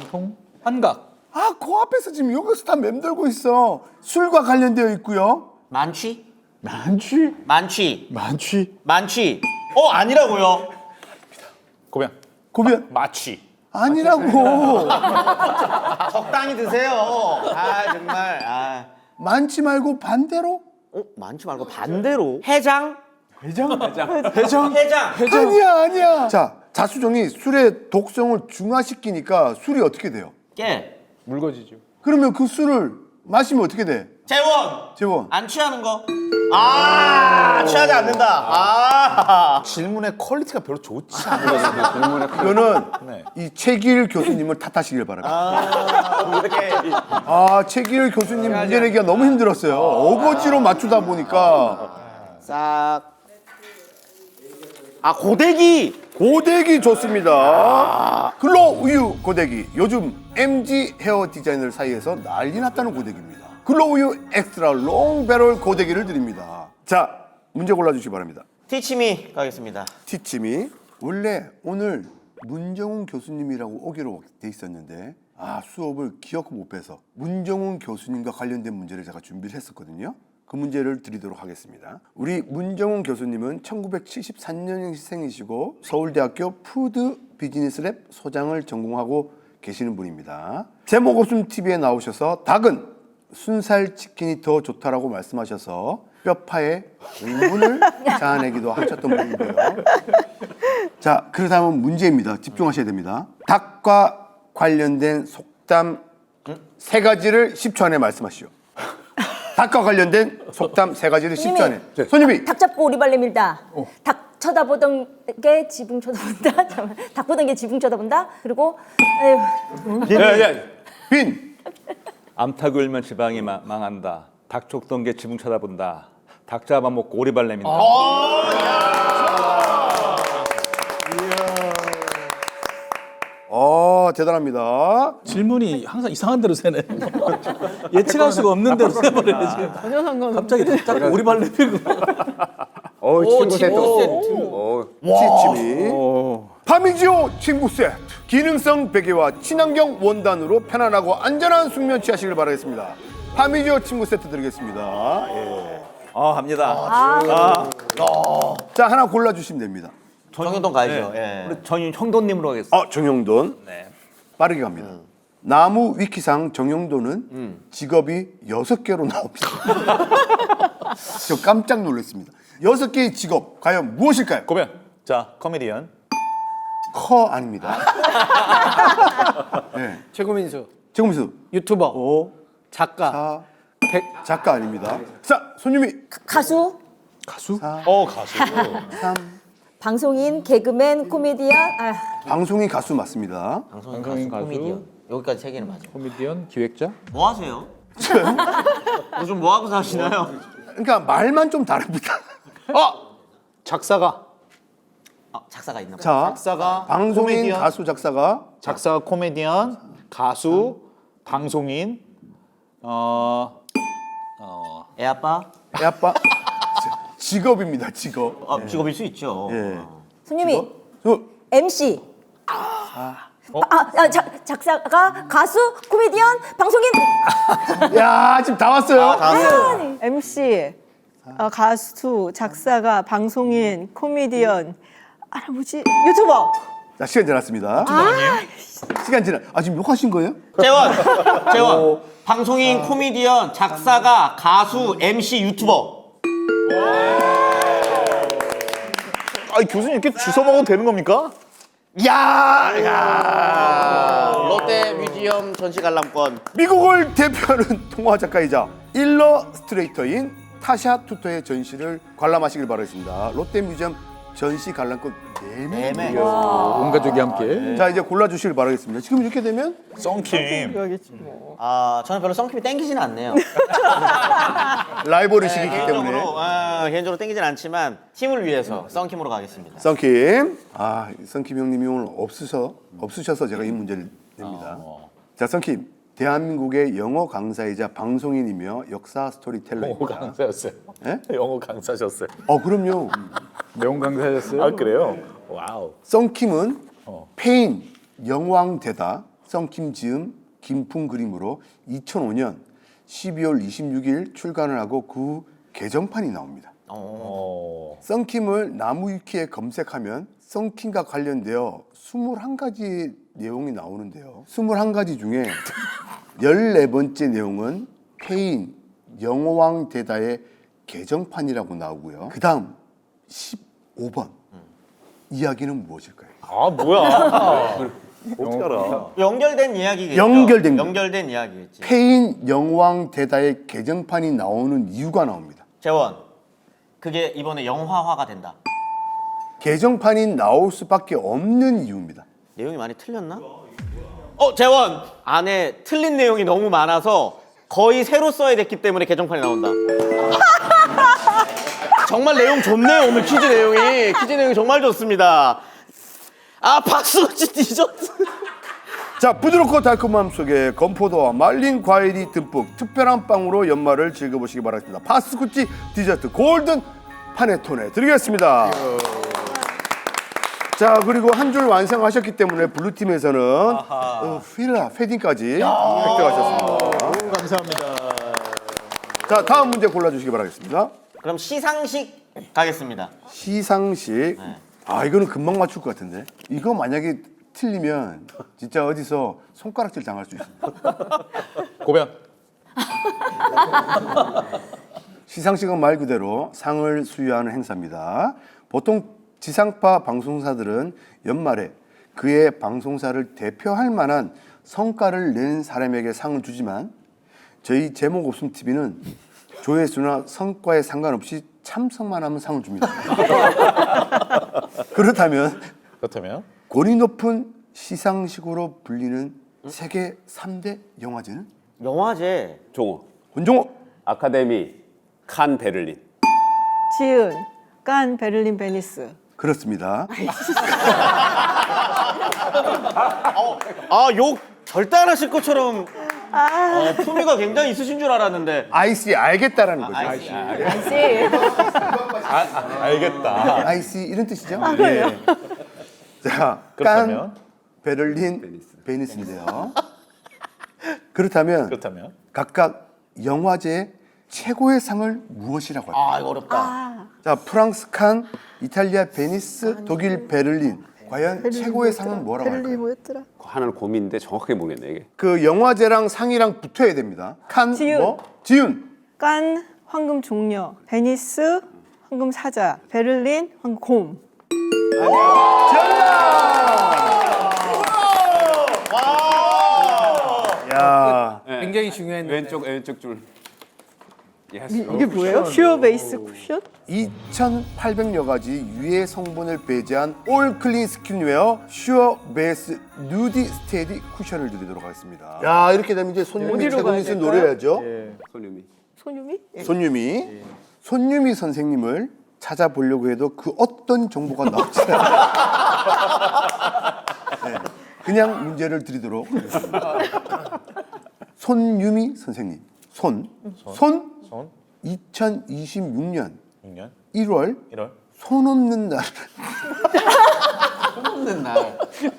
통 환각. 아, 그 앞에서 지금 여기서 다 맴돌고 있어. 술과 관련되어 있고요. 만취. 만취. 아니라고요. 고병 고변 마취. 아니라고. 적당히 드세요. 정말. 많지 말고 반대로. 많지 말고 반대로. 해장. 해장. 아니야. 자, 자수정이 술의 독성을 중화시키니까 술이 어떻게 돼요? 깨. 묽어지죠. 그러면 그 술을 마시면 어떻게 돼? 재원. 안 취하는 거. 취하지 않는다. 질문의 퀄리티가 별로 좋지 않아요. 이거는 네. 이 최길 교수님을 탓하시길 바랍니다. 최길 교수님 문제 내기가 너무 힘들었어요. 어거지로 맞추다 보니까. 싹. 고데기 좋습니다. 글로 우유 고데기. 요즘 MG 헤어 디자이너 사이에서 난리 났다는 고데기입니다. 글로 우유 엑스트라 롱 배럴 고데기를 드립니다. 자, 문제 골라주시기 바랍니다. 티치미 가겠습니다. 티침이 원래 오늘 문정훈 교수님이라고 오기로 돼 있었는데 수업을 기억 못 빼서 문정훈 교수님과 관련된 문제를 제가 준비를 했었거든요. 그 문제를 드리도록 하겠습니다. 우리 문정훈 교수님은 1974년생이시고 서울대학교 푸드 비즈니스랩 소장을 전공하고 계시는 분입니다. 제목 없음 TV에 나오셔서 닭은 순살 치킨이 더 좋다라고 말씀하셔서 뼈파에 공분을 자아내기도 하셨던 분인데요. 자, 그렇다면 문제입니다. 집중하셔야 됩니다. 닭과 관련된 속담 3가지를 10초 안에 말씀하시오. 닭과 관련된 속담 3가지를 10초 안에. 네. 손님이 닭 잡고 오리발레 밀다. 닭 쳐다보던 게 지붕 쳐다본다. 잠깐만. 닭 보던 게 지붕 쳐다본다. 그리고 빈. 암탉 울면 지방이 망한다. 닭 쫓던 게 지붕 쳐다본다. 닭 잡아먹고 오리발 내민다. 대단합니다. 질문이 항상 이상한 대로 새네. 예측할 수가 없는 대로 새버려요 지금. 전혀 상관없는. 갑자기 닭 잡고 오리발레 밀고. 친구 세트. 치치미. 파미지오 친구 세트. 기능성 베개와 친환경 원단으로 편안하고 안전한 숙면 취하시길 바라겠습니다. 파미지오 친구 세트 드리겠습니다. 예. 갑니다. 자, 하나 골라주시면 됩니다. 정현동 가야죠. 예. 우리 정형돈님으로 하겠습니다. 정영돈. 네. 빠르게 갑니다. 나무 위키상 정영돈은 직업이 6개로 나옵니다. 저 깜짝 놀랐습니다. 6개의 직업 과연 무엇일까요? 고변. 자, 코미디언. 커 아닙니다. 네. 최고민수 최금수 유튜버 작가 작가 아닙니다. 자, 손님이 가수, 가수? 가수. 3 방송인, 개그맨, 코미디언. 방송인 가수 맞습니다. 방송인 가수, 코미디언. 여기까지 3개는 맞아요. 코미디언, 기획자. 뭐 하세요? 요즘 뭐 하고 사시나요? 그러니까 말만 좀 다릅니다. 작사가. 작사가 있나 봐요. 자, 작사가, 방송인 코미디언. 가수 작사가 작사가, 코미디언, 가수, 방송인, 애아빠? 애아빠 직업입니다. 직업. 직업일 수 있죠. 예. 손님이 저, MC. 작사가, 가수, 코미디언, 방송인. 야, 지금 다 왔어요. MC, 가수, 작사가, 방송인, 코미디언, 뭐지? 유튜버. 자, 시간 지났습니다. 시간 지나. 지금 욕하신 거예요? 재원. 방송인, 코미디언, 작사가, 가수, MC, 유튜버. 교수님 이렇게 주워 먹어도 되는 겁니까? 롯데 뮤지엄 전시 관람권. 미국을 대표하는 동화 작가이자 일러스트레이터인 타샤 투터의 전시를 관람하시길 바라겠습니다. 롯데 뮤지엄 전시 관람권 4명. 온 가족이 함께. 자, 이제 골라주시길 바라겠습니다. 지금 이렇게 되면 썬킴. 여기지 뭐. 저는 별로 썬킴이 땡기지는 않네요. 라이벌의식이기 때문에. 개인적으로 땡기진 않지만 팀을 위해서 썬킴으로 가겠습니다. 썬킴. 썬킴 형님이 오늘 없으셔서 제가 이 문제를 냅니다. 자, 썬킴. 대한민국의 영어 강사이자 방송인이며 역사 스토리텔러입니다. 영어 강사였어요. 예? 영어 강사셨어요. 그럼요. 명강사하셨어요 그래요? 와우. 썬킴은 페인 영왕대다 썬킴 지음 김풍 그림으로 2005년 12월 26일 출간을 하고 그 개정판이 나옵니다. 썬킴을 나무위키에 검색하면 썬킴과 관련되어 21가지 내용이 나오는데요. 21가지 중에 14번째 내용은 페인 영왕대다의 개정판이라고 나오고요. 그 다음 15번 이야기는 무엇일까요? 뭐야? 어떻게 알아? 연결된 이야기겠죠. 연결된 이야기겠지. 페인 영왕대다의 개정판이 나오는 이유가 나옵니다. 재원. 그게 이번에 영화화가 된다. 개정판이 나올 수밖에 없는 이유입니다. 내용이 많이 틀렸나? 재원. 안에 틀린 내용이 너무 많아서 거의 새로 써야 됐기 때문에 개정판이 나온다. 정말 내용 좋네요. 오늘 퀴즈 내용이 정말 좋습니다. 박수같이 디저트. 자, 부드럽고 달콤함 속에 건포도와 말린 과일이 듬뿍 특별한 빵으로 연말을 즐겨보시기 바랍니다. 파스쿠치 디저트 골든 파네토네 드리겠습니다. 자, 그리고 한 줄 완성하셨기 때문에 블루팀에서는 필라 패딩까지 획득하셨습니다. 감사합니다. 자, 다음 문제 골라주시기 바라겠습니다. 그럼 시상식 가겠습니다. 시상식. 이거는 금방 맞출 것 같은데. 이거 만약에 틀리면 진짜 어디서 손가락질 당할 수 있습니다. 고변. 시상식은 말 그대로 상을 수여하는 행사입니다. 보통 지상파 방송사들은 연말에 그의 방송사를 대표할 만한 성과를 낸 사람에게 상을 주지만 저희 제목 없음 TV는 조회수나 성과에 상관없이 참석만 하면 상을 줍니다. 그렇다면 권위 높은 시상식으로 불리는 세계 3대 영화제는? 영화제 종호. 권종호. 아카데미 칸 베를린. 지은, 깐, 베를린, 베니스. 그렇습니다. 욕 절대 안 하실 것처럼 품위가 굉장히 있으신 줄 알았는데. IC 알겠다라는 거죠. 아이씨. 알겠다. IC 이런 뜻이죠? 그래요? 예. 자, 깐, 그렇다면? 베를린, 베니스인데요. 그렇다면 각각 영화제의 최고의 상을 무엇이라고 할까요? 이거 어렵다. 자, 프랑스 칸, 이탈리아 베니스, 독일 베를린. 과연 최고의 상은 뭐라고 할까요? 뭐였더라? 하나는 고민인데 정확하게 모르겠네 이게. 그 영화제랑 상이랑 붙어야 됩니다. 칸, 지윤. 뭐? 지윤. 깐, 황금 종려. 베니스, 황금 사자. 베를린, 황금 곰. 야, 굉장히 중요한 왼쪽 줄. 이게 뭐예요? 슈어 베이스 쿠션? 2,800여 가지 유해 성분을 배제한 올 클린 스킨웨어 슈어 베이스 누디 스테디 쿠션을 드리도록 하겠습니다. 야, 이렇게 되면 이제 손유미 어디로 가야 최고민수 될까요? 노려야죠. 손유미. 손유미? 손유미 선생님을 찾아보려고 해도 그 어떤 정보가 나오지 네, 그냥 문제를 드리도록 하겠습니다. 손유미 선생님. 손 2026년 1월 손 없는 날.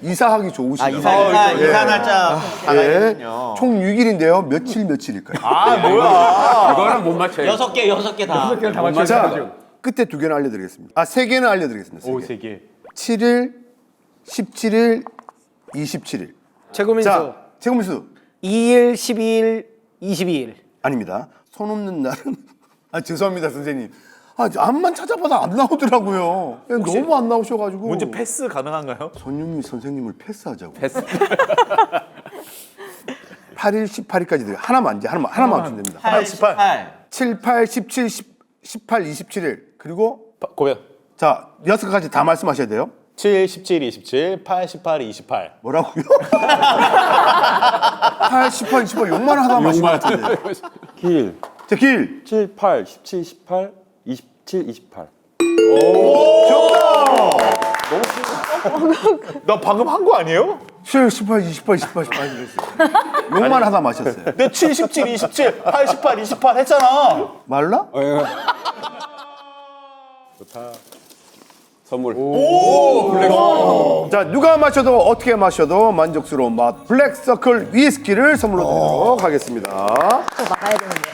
이사하기 좋으시죠? 이사 날짜 다가있군요. 총 6일인데요. 며칠일까요? 뭐야? 이거는 못 맞춰요. 6개 다. 자, 끝에 2개는 알려드리겠습니다. 3개는 알려드리겠습니다. 3개. 7일, 17일, 27일. 최고민수. 자, 최고민수. 2일, 12일, 22일. 아닙니다. 손 없는 날은 죄송합니다, 선생님. 암만 찾아봐도 안 나오더라고요. 너무 안 나오셔가지고. 문제 패스 가능한가요? 손윤미 선생님을 패스하자고. 8일, 18일까지 돼요. 하나만 맞추면 됩니다. 8, 18. 7, 8, 17, 18, 27일. 그리고 고변. 자, 6가지 다 말씀하셔야 돼요. 7, 17, 27, 8, 18, 28. 뭐라고요? 8, 18, 28 욕만 하다 마신 것 같은데. 길. 자, 길. 7, 8, 17, 18, 27, 28. 나 방금 한 거 아니에요? 7, 18, 28, 18, 18 이랬어요. 욕만 하다 마셨어요. 내 7, 17, 27, 8, 18, 28 했잖아. 말라? 선물. 자, 누가 마셔도 어떻게 마셔도 만족스러운 맛 블랙서클 위스키를 선물로 드리도록 하겠습니다.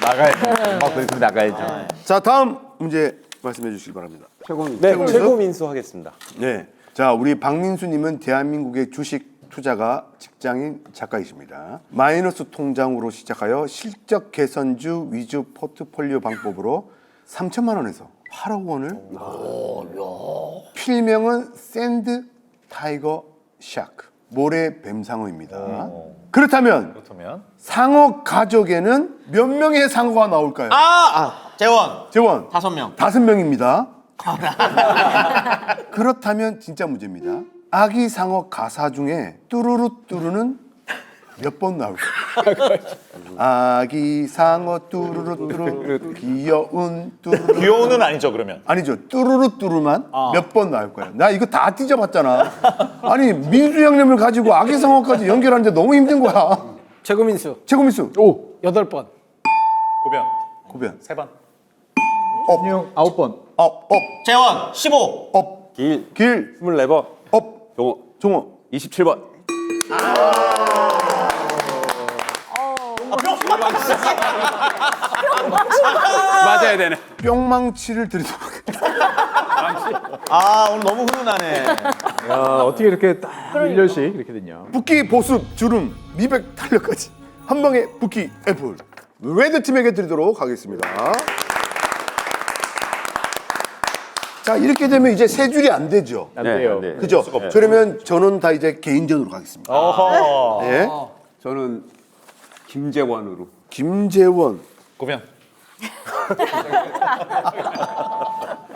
막아야 되는데. 나가야죠. 자, 다음 문제 말씀해 주시기 바랍니다. 최고민수 하겠습니다. 네. 자, 우리 박민수님은 대한민국의 주식 투자가 직장인 작가이십니다. 마이너스 통장으로 시작하여 실적 개선주 위주 포트폴리오 방법으로 3천만 원에서 8억 원을 필명은 샌드 타이거 샤크 모래 뱀상어입니다. 그렇다면 상어 가족에는 몇 명의 상어가 나올까요? 재원. 5명. 5명입니다. 그렇다면 진짜 문제입니다. 아기 상어 가사 중에 뚜루루 뚜루는 몇 번 나올까요? 아기 상어 뚜루루 뚜루 귀여운 뚜루루. 귀여운은 아니죠 그러면? 아니죠. 뚜루루 뚜루만 몇 번 나올 거예요. 나 이거 다 뒤져봤잖아. 아니 민수 형님을 가지고 아기 상어까지 연결하는데 너무 힘든 거야. 최고민수. 8번. 고변. 3번. 신용 9번. 재원 15. 길. 24번. 종호. 27번. 맞아야 되네. 뿅망치를 드리도록 하겠습니다. 오늘 너무 훈훈하네. 야, 어떻게 이렇게 딱 1년씩 이렇게 됐냐. 붓기, 보습, 주름, 미백, 탄력까지 한 방에 붓기 애플 레드팀에게 드리도록 하겠습니다. 자, 이렇게 되면 이제 세 줄이 안 되죠. 안 돼요. 네. 그죠? 그러면 저는 다 이제 개인전으로 가겠습니다. 네. 저는 김재원으로. 김재원. 고변.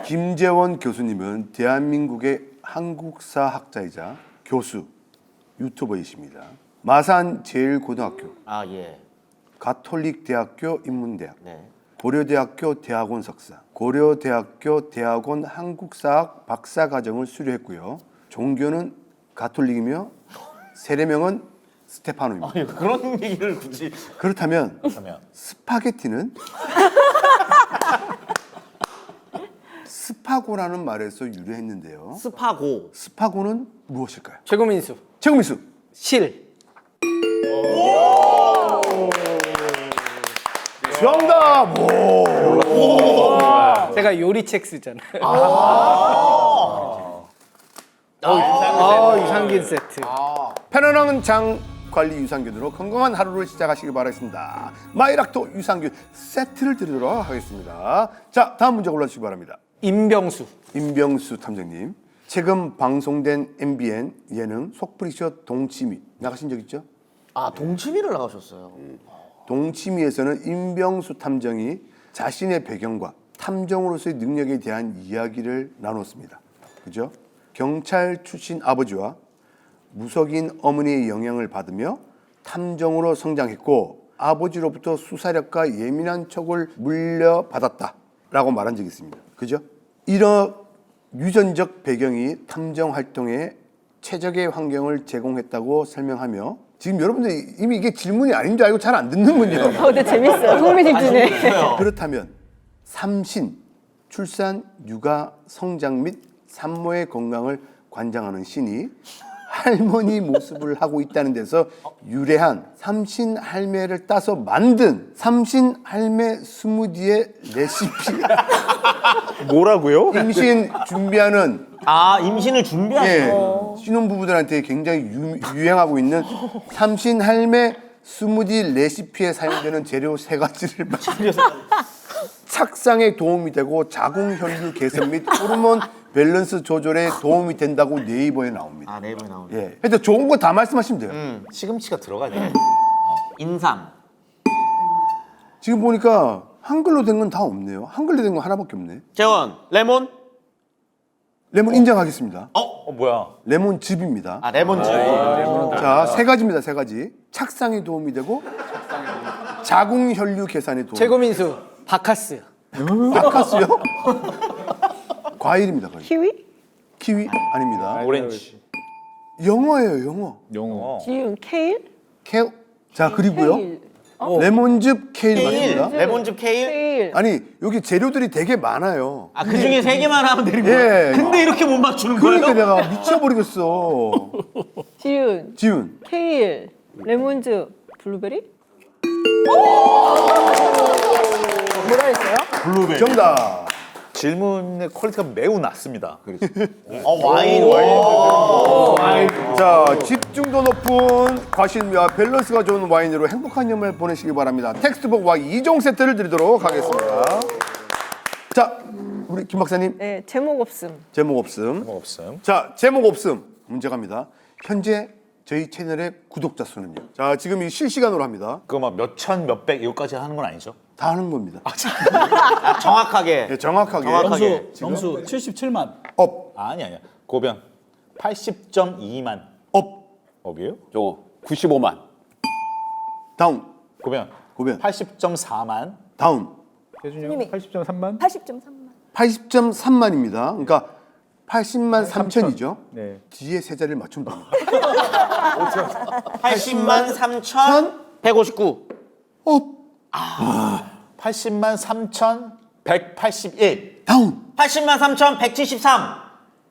김재원 교수님은 대한민국의 한국사 학자이자 교수, 유튜버이십니다. 마산 제일고등학교, 아 예. 가톨릭대학교 인문대학, 네. 고려대학교 대학원 석사, 고려대학교 대학원 한국사학 박사과정을 수료했고요. 종교는 가톨릭이며 세례명은 스테파노입니다. 아니, 그런 얘기를 굳이. 그렇다면 스파게티는 스파고라는 말에서 유래했는데요. 스파고. 스파고는 무엇일까요? 최고민수. 최고민수. 실. 정답. 제가 요리책 쓰잖아요. 유산균 세트. 편안한 장 관리 유산균으로 건강한 하루를 시작하시길 바라겠습니다. 마이락토 유산균 세트를 드리도록 하겠습니다. 자, 다음 문제 골라주시기 바랍니다. 임병수. 임병수 탐정님. 최근 방송된 MBN 예능 속풀이쇼 동치미 나가신 적 있죠? 아 동치미를 나가셨어요. 동치미에서는 임병수 탐정이 자신의 배경과 탐정으로서의 능력에 대한 이야기를 나눴습니다. 그죠? 경찰 출신 아버지와 무속인 어머니의 영향을 받으며 탐정으로 성장했고 아버지로부터 수사력과 예민한 척을 물려받았다라고 말한 적이 있습니다. 그죠? 이런 유전적 배경이 탐정 활동에 최적의 환경을 제공했다고 설명하며 지금 여러분들 이미 이게 질문이 아닌 줄 알고 잘 안 듣는군요. 근데 재밌어요. 흥미진진해. 그렇다면 삼신, 출산, 육아, 성장 및 산모의 건강을 관장하는 신이 할머니 모습을 하고 있다는 데서 유래한 삼신 할매를 따서 만든 삼신 할매 스무디의 레시피. 뭐라고요? 임신 준비하는 아, 임신을 준비하시고. 신혼부부들한테 굉장히 유행하고 있는 삼신 할매 스무디 레시피에 사용되는 재료 3가지를 착상에 도움이 되고 자궁 혈류 개선 및 호르몬 밸런스 조절에 도움이 된다고 네이버에 나옵니다. 아 네이버에 나오네. 예. 하여튼 좋은 거 다 말씀하시면 돼요. 시금치가 들어가네. 인삼. 지금 보니까 한글로 된 건 다 없네요. 한글로 된 건 하나밖에 없네. 재원, 레몬. 레몬 인정하겠습니다. 뭐야? 레몬즙입니다. 아, 레몬즙. 자, 3가지입니다. 3가지. 착상에 도움이 되고 자궁 혈류 개선에 도움이 최고민수. 바카스. 바카스요? 과일입니다. 과일. 키위? 키위 아닙니다. 오렌지. 영어예요, 영어. 영어. 지금 케일? 케일. 자, 그리고요. 케일. 레몬즙 케일 맞습니다. 레몬즙 케일. 케일. 아니, 여기 재료들이 되게 많아요. 아, 그 중에 3개만 하면 되는 거예요? 예. 근데 이렇게 못 맞추는 그러니까 거예요? 내가 미쳐버리겠어. 지윤. 지훈. 케일. 레몬즙. 블루베리? 뭐라 했어요? 블루베리. 정답. 질문의 퀄리티가 매우 낮습니다. 와인. 자, 집중도 높은 과실미와 밸런스가 좋은 와인으로 행복한 여름을 보내시기 바랍니다. 텍스트북과 2종 세트를 드리도록 하겠습니다. 자, 우리 김 박사님. 네, 제목 없음. 제목 없음. 없음. 자, 제목 없음. 문제 갑니다. 현재 저희 채널의 구독자 수는요. 자, 지금 이 실시간으로 합니다. 그거 막 몇천 몇백 이거까지 하는 건 아니죠? 다 하는 겁니다. 정확하게. 네, 정확하게. 점수 77만. 업. 아니야. 고변 80.2만. 업. 업이에요? 저 95만. 다운. 고변 고변. 80.4만. 다운. 혜준이 형 80.3만? 80.3만. 80.3만입니다. 그러니까 80만 3천이죠. 네. 뒤에 세 자리를 맞추면 됩니다. 80만 3,159. 업. 80만 3,181. 다운. 80만 3,173.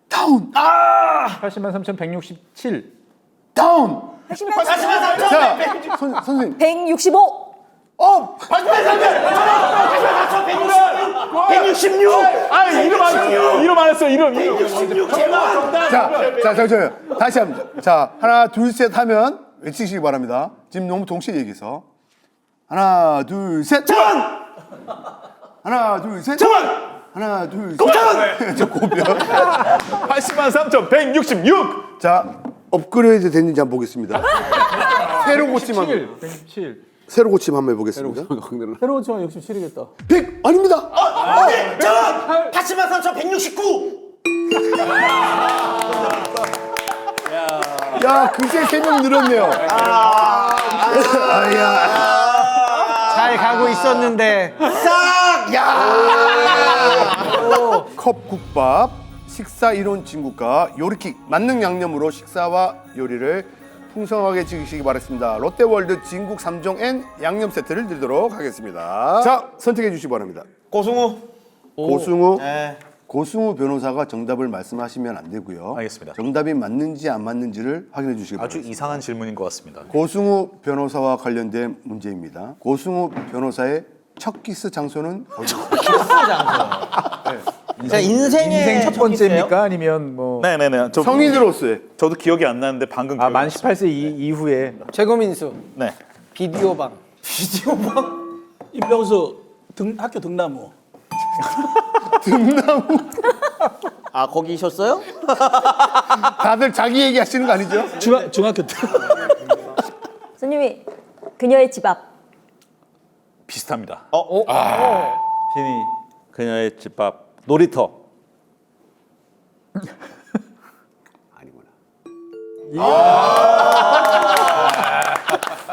다운. 80만 3,167. 다운. 80만 자, 선생님. 165. 업. 166. 아, 이름 안 했어. 이름. 자, 다시 합니다. 자, 하나, 둘, 셋 하면 외치시기 바랍니다. 지금 너무 동시에 얘기해서. 하나, 둘, 셋. 하나, 둘, 셋. 하나, 둘, 셋. 저 고변. 80만 3,166. 자, 업그레이드 됐는지 한번 보겠습니다. 새로 고치면 167. 새로 고침 한번 해보겠습니다. 새로 고치면 67이겠다. 100 아닙니다. 잠깐! 다시마 3,169! 야, 그새 3명 늘었네요. 아야. 잘 가고 있었는데 싹! 야! 컵국밥, 식사 이론 진국과 요리킥 만능 양념으로 식사와 요리를 풍성하게 즐기시기 바랍니다. 롯데월드 진국 3종 N 양념 세트를 드리도록 하겠습니다. 자, 선택해 주시기 바랍니다. 고승우. 고승우. 네. 고승우 변호사가 정답을 말씀하시면 안 되고요. 알겠습니다. 정답이 맞는지 안 맞는지를 확인해 주시기 아주 바랍니다. 이상한 질문인 것 같습니다. 고승우 변호사와 관련된 문제입니다. 고승우 변호사의 첫 키스 장소는 어디? 인생의 첫 번째입니까? 아니면 뭐 네네네. 성인으로서의 저도 기억이 안 나는데 방금 만 18세 이후에 최고민수 네. 비디오방. 임병수 학교 등나무. 아, 거기셨어요? 다들 자기 얘기 하시는 거 아니죠? 중학교 때. 손님이 그녀의 집 앞. 비슷합니다. 신이 그녀의 집 앞 놀이터.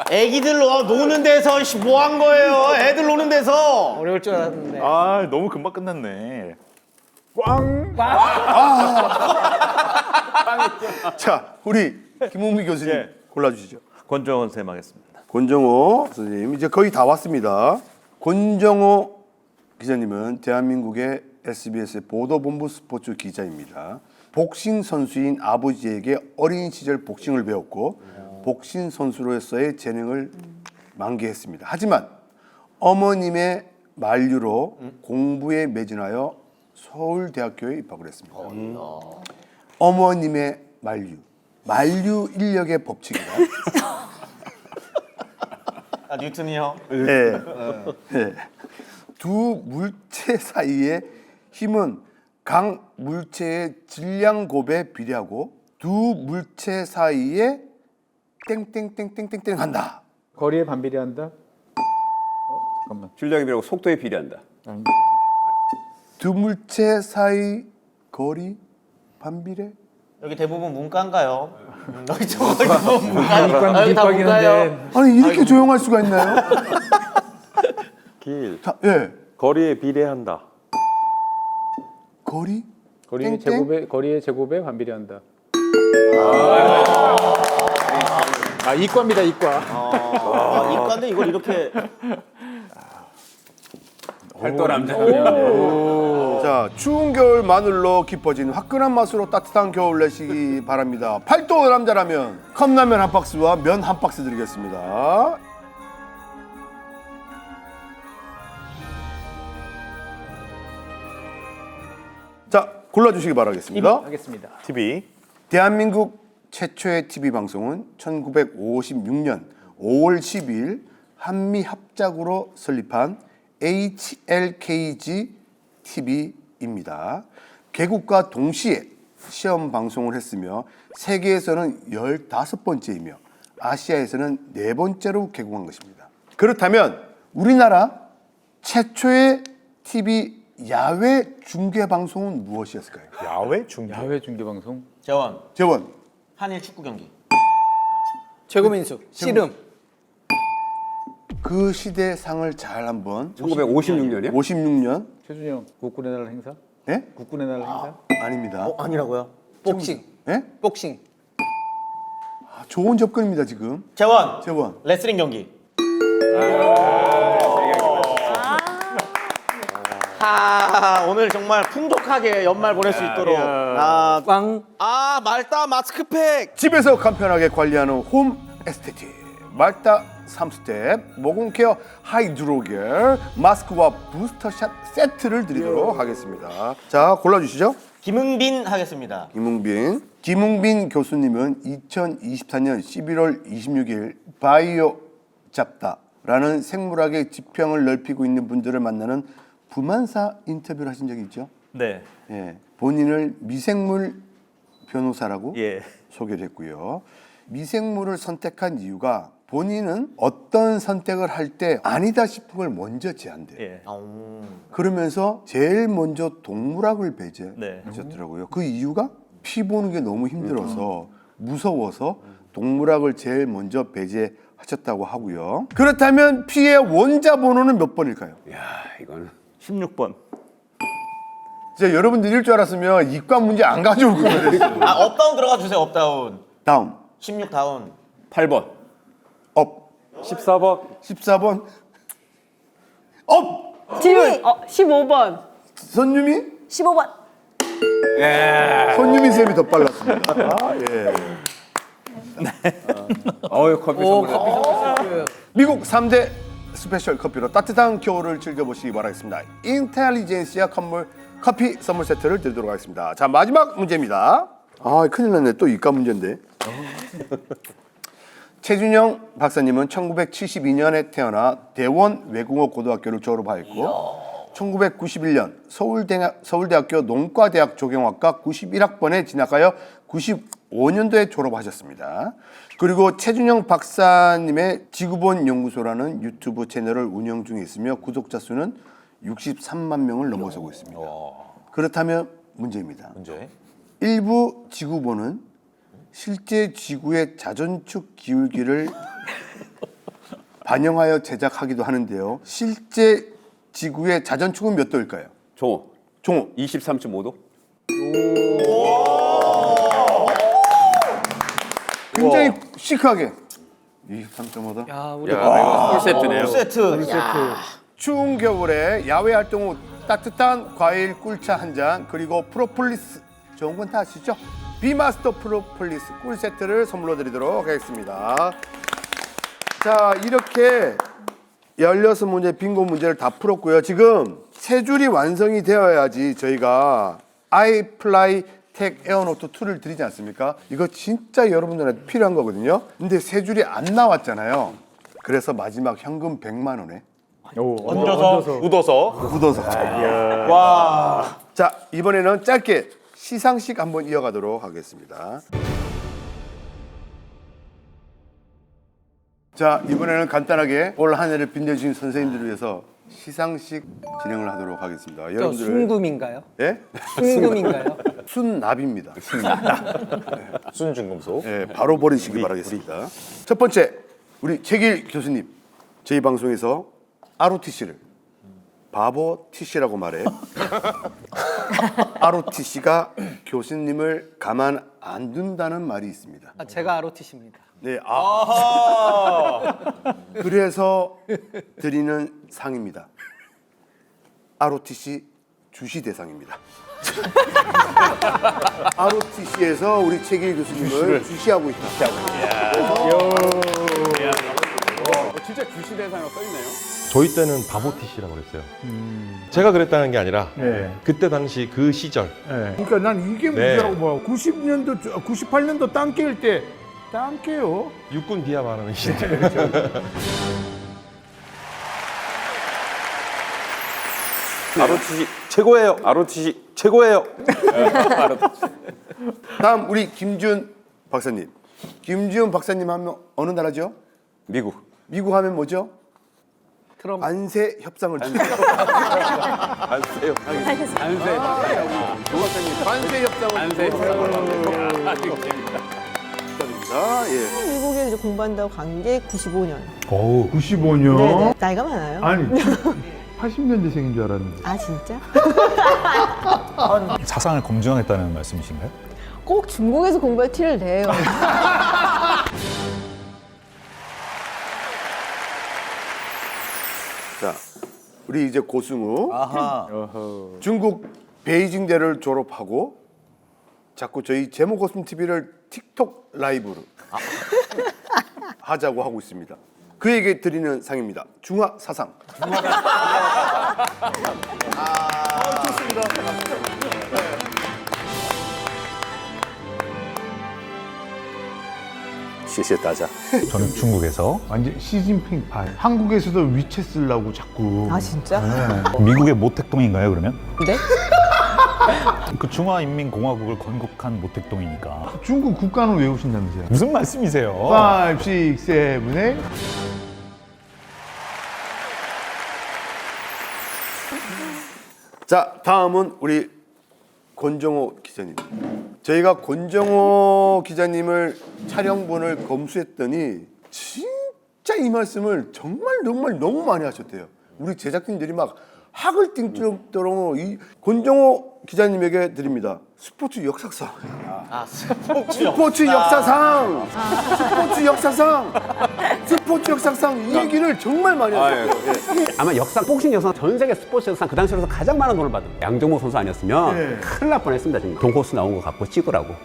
애기들 노는 데서 뭐 한 거예요? 애들 노는 데서. 어려울 줄 알았는데. 아, 너무 금방 끝났네. 자, 우리 김웅미 교수님 예. 골라주시죠. 권정원 쌤 하겠습니다. 권정호 선생님 이제 거의 다 왔습니다. 권정호 기자님은 대한민국의 SBS 보도본부 스포츠 기자입니다. 복싱 선수인 아버지에게 어린 시절 복싱을 배웠고 복싱 선수로서의 재능을 만개했습니다. 하지만 어머님의 만류로 공부에 매진하여 서울대학교에 입학을 했습니다. 어머님의 만류 인력의 법칙이다. 아, 뉴턴이요? 네. 네. 두 물체 사이의 힘은 각 물체의 질량곱에 비례하고 두 물체 사이에 땡땡땡땡땡땡 한다. 거리에 반비례한다. 잠깐만. 질량에 비례하고 속도에 비례한다. 두 물체 사이 거리 반비례? 여기 대부분 문과인가요? 여기 대부분 문과요? 여기 다 이과긴 문과요? 한데. 아니 이렇게 조용할 수가 있나요? 길. 자, 예. 거리에 비례한다. 거리? 거리의 제곱에 반비례한다. 이과입니다, 이과. 이과인데 이걸 이렇게 팔도 남자. 자, 추운 겨울 마늘로 깊어진 화끈한 맛으로 따뜻한 겨울 내시기 바랍니다. 팔도 남자라면 컵라면 한 박스와 면 한 박스 드리겠습니다. 자, 골라주시기 바라겠습니다. 하겠습니다. TV. 대한민국 최초의 TV 방송은 1956년 5월 10일 한미 합작으로 설립한 HLKG TV입니다. 개국과 동시에 시험 방송을 했으며 세계에서는 15번째이며 아시아에서는 4번째로 개국한 것입니다. 그렇다면 우리나라 최초의 TV 야외 중계 방송은 무엇이었을까요? 야외 중계. 야외 중계 방송. 재원. 한일 축구 경기. 최고민수 씨름. 그 시대 상을 잘 한번 1956년이요? 56년. 최준이 형, 국군의 날 행사? 네? 국군의 날 행사? 아닙니다. 아니라고요? 복싱. 네? 복싱. 아, 좋은 접근입니다 지금. 재원. 레슬링 경기. 오늘 정말 풍족하게 연말 보낼 수 있도록. 말다 마스크팩. 집에서 간편하게 관리하는 홈 에스테틱 말다 3스텝 모공케어 하이드로겔 마스크와 부스터샷 세트를 드리도록 하겠습니다. 자, 골라주시죠. 김흥빈 하겠습니다. 김웅빈 교수님은 2024년 11월 26일 바이오 잡다라는 생물학의 지평을 넓히고 있는 분들을 만나는 부만사 인터뷰를 하신 적이 있죠? 네. 예, 본인을 미생물 변호사라고 예. 소개를 했고요. 미생물을 선택한 이유가 본인은 어떤 선택을 할 때 아니다 싶은 걸 먼저 제안돼요. 예. 그러면서 제일 먼저 동물학을 네. 배제하셨더라고요. 그 이유가 피 보는 게 너무 힘들어서 무서워서 동물학을 제일 먼저 배제하셨다고 하고요. 그렇다면 피의 원자 번호는 몇 번일까요? 야, 이거는 16번. 진짜 여러분들 이럴 줄 알았으면 이과 문제 안 가져올 거예요. 아, 업다운 들어가 주세요. 업다운. 다음 16 다운. 8번. 업 14번. 14번 업 지훈 15번. 손유미 15번. 손유미 쌤이 더 빨랐습니다. 아, 예. 어유 커피 선물해. 미국 3대 스페셜 커피로 따뜻한 겨울을 즐겨보시기 바라겠습니다. 인텔리젠시아 커피 선물 세트를 드리도록 하겠습니다. 자, 마지막 문제입니다. 아, 큰일 났네. 또 이과 문제인데. 최준영 박사님은 1972년에 태어나 대원 외국어고등학교를 졸업하였고 1991년 서울대학교 농과대학 조경학과 91학번에 진학하여 95년도에 졸업하셨습니다. 그리고 최준영 박사님의 지구본 연구소라는 유튜브 채널을 운영 중에 있으며 구독자 수는 63만 명을 넘어서고 있습니다. 그렇다면 문제입니다. 일부 지구본은 실제 지구의 자전축 기울기를 반영하여 제작하기도 하는데요. 실제 지구의 자전축은 몇 도일까요? 종호. 23.5도. 굉장히 시크하게 23.5도. 야, 우리 풀세트네요. 세트. 추운 겨울에 야외 활동 후 따뜻한 과일 꿀차 한 잔 그리고 프로폴리스 좋은 건 다 아시죠? 비마스터 프로폴리스 꿀 세트를 선물로 드리도록 하겠습니다. 자, 이렇게 16문제 빙고 문제를 다 풀었고요. 지금 세 줄이 완성이 되어야지 저희가 아이플라이 택 에어노트 2를 드리지 않습니까? 이거 진짜 여러분들한테 필요한 거거든요. 근데 세 줄이 안 나왔잖아요. 그래서 마지막 현금 100만 원에 얹어서 굳어서. 와. 자, 이번에는 짧게 시상식 한번 이어가도록 하겠습니다. 자, 이번에는 간단하게 올 한 해를 빛내주신 선생님들을 위해서 시상식 진행을 하도록 하겠습니다. 저 여러분들 순금인가요? 예? 순금인가요? 순납입니다. 순중금속. 예, 바로 버리시기 바라겠습니다. 첫 번째, 우리 최길 교수님, 저희 방송에서 ROTC를 바보 TC라고 말해. ROTC가 교수님을 가만 안 둔다는 말이 있습니다. 아, 제가 ROTC입니다. 네, 그래서 드리는 상입니다. ROTC 주시 대상입니다. ROTC에서 우리 최길 교수님을 주시하고 있다. 진짜 주시 대상으로 써 있네요. 저희 때는 바보 TC라고 그랬어요. 제가 그랬다는 게 아니라 그때 당시 그 시절. 그러니까 난 이게 문제라고 봐. 90년도, 98년도 땅 깨울 때 땅 깨요. 육군 비하 말하는 시대. ROTC 최고예요. ROTC 최고예요. 다음 우리 김지훈 박사님. 김지훈 박사님 하면 어느 나라죠? 미국. 미국 하면 뭐죠? 트럼프. 안세 협상을 주세요. 안세요. 안세. 관세 협상을 축하드립니다. 예. 미국에 이제 공부한다고 간 게 95년. 오, 95년? 네, 나이가 많아요. 아니, 80년대생인 줄 알았는데. 아, 진짜? 사상을 검증하겠다는 말씀이신가요? 꼭 중국에서 공부할 티를 내요. 자, 우리 이제 고승우. 중국 베이징대를 졸업하고 자꾸 저희 제목 없음 TV를 틱톡 라이브로 하자고 하고 있습니다. 그에게 드리는 상입니다. 중화 사상. 좋습니다. 시시에 따자. 저는 중국에서. 완전 시진핑 파. 한국에서도 위챗 쓰려고 자꾸. 아, 진짜? 미국의 모택동인가요, 그러면? 네? 그 중화인민공화국을 건국한 모택동이니까. 중국 국가는 외우신다면서요? 무슨 말씀이세요? 5, 6, 7, 8. 자, 다음은 우리 권정호 기자님. 저희가 권정호 기자님을 촬영본을 검수했더니 진짜 이 말씀을 정말 너무 많이 하셨대요. 우리 제작진들이 막 학을 띵정도록 이 권정호 기자님에게 드립니다. 스포츠 역사상. 스포츠 역사상. 스포츠 역사상 이 얘기를 정말 많이 하셨어요. 아마 역사 복싱 역사 전 세계 스포츠 역사 그 당시로서 가장 많은 돈을 받은 양정모 선수 아니었으면 네. 큰일 날 뻔했습니다. 지금 동코스 나온 거 갖고 찍으라고.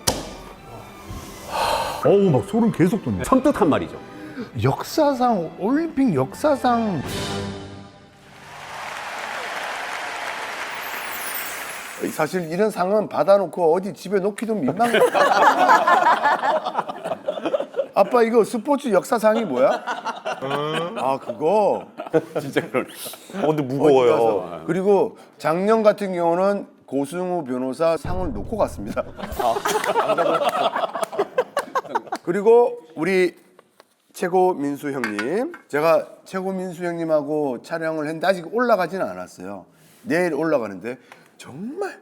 어우, 막 소름 계속 돋네. 섬뜩한 말이죠. 역사상, 올림픽 역사상. 사실 이런 상은 받아놓고 어디 집에 놓기도 민망해. 아빠 이거 스포츠 역사상이 뭐야? 아 그거 진짜 그러네. 근데 무거워요. 그리고 작년 같은 경우는 고승우 변호사 상을 놓고 갔습니다. 그리고 우리 최고민수 형님, 제가 최고민수 형님하고 촬영을 했는데 아직 올라가지는 않았어요. 내일 올라가는데 정말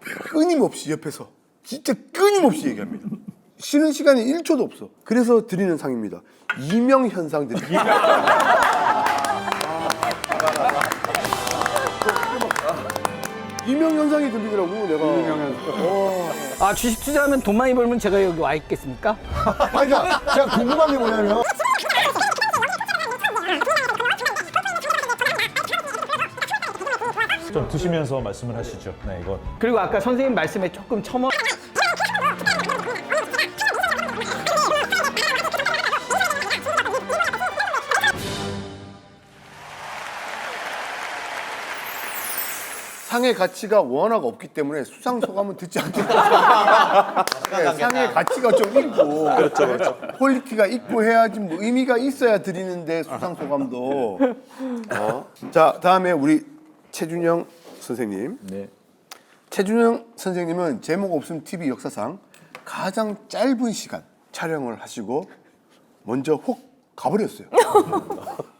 끊임없이 옆에서 진짜 끊임없이 얘기합니다. 쉬는 시간이 1초도 없어. 그래서 드리는 상입니다. 이명현상 드립니다. 이명현상이 들리더라고 내가. 아 주식 투자하면 돈 많이 벌면 제가 여기 와 있겠습니까? 아니, 제가 궁금한 게 뭐냐면. 좀 드시면서 말씀을 하시죠. 네, 이거. 그리고 아까 선생님 말씀에 조금 상의 가치가 워낙 없기 때문에 수상 소감은 듣지 않겠다. 네, 상의 가치가 좀 있고, 그렇죠. 퀄리티가 있고 해야지 뭐 의미가 있어야 드리는데 수상 소감도. 자, 다음에 우리 최준영 선생님. 네. 최준영 선생님은 제목 없음 TV 역사상 가장 짧은 시간 촬영을 하시고 먼저 훅 가버렸어요.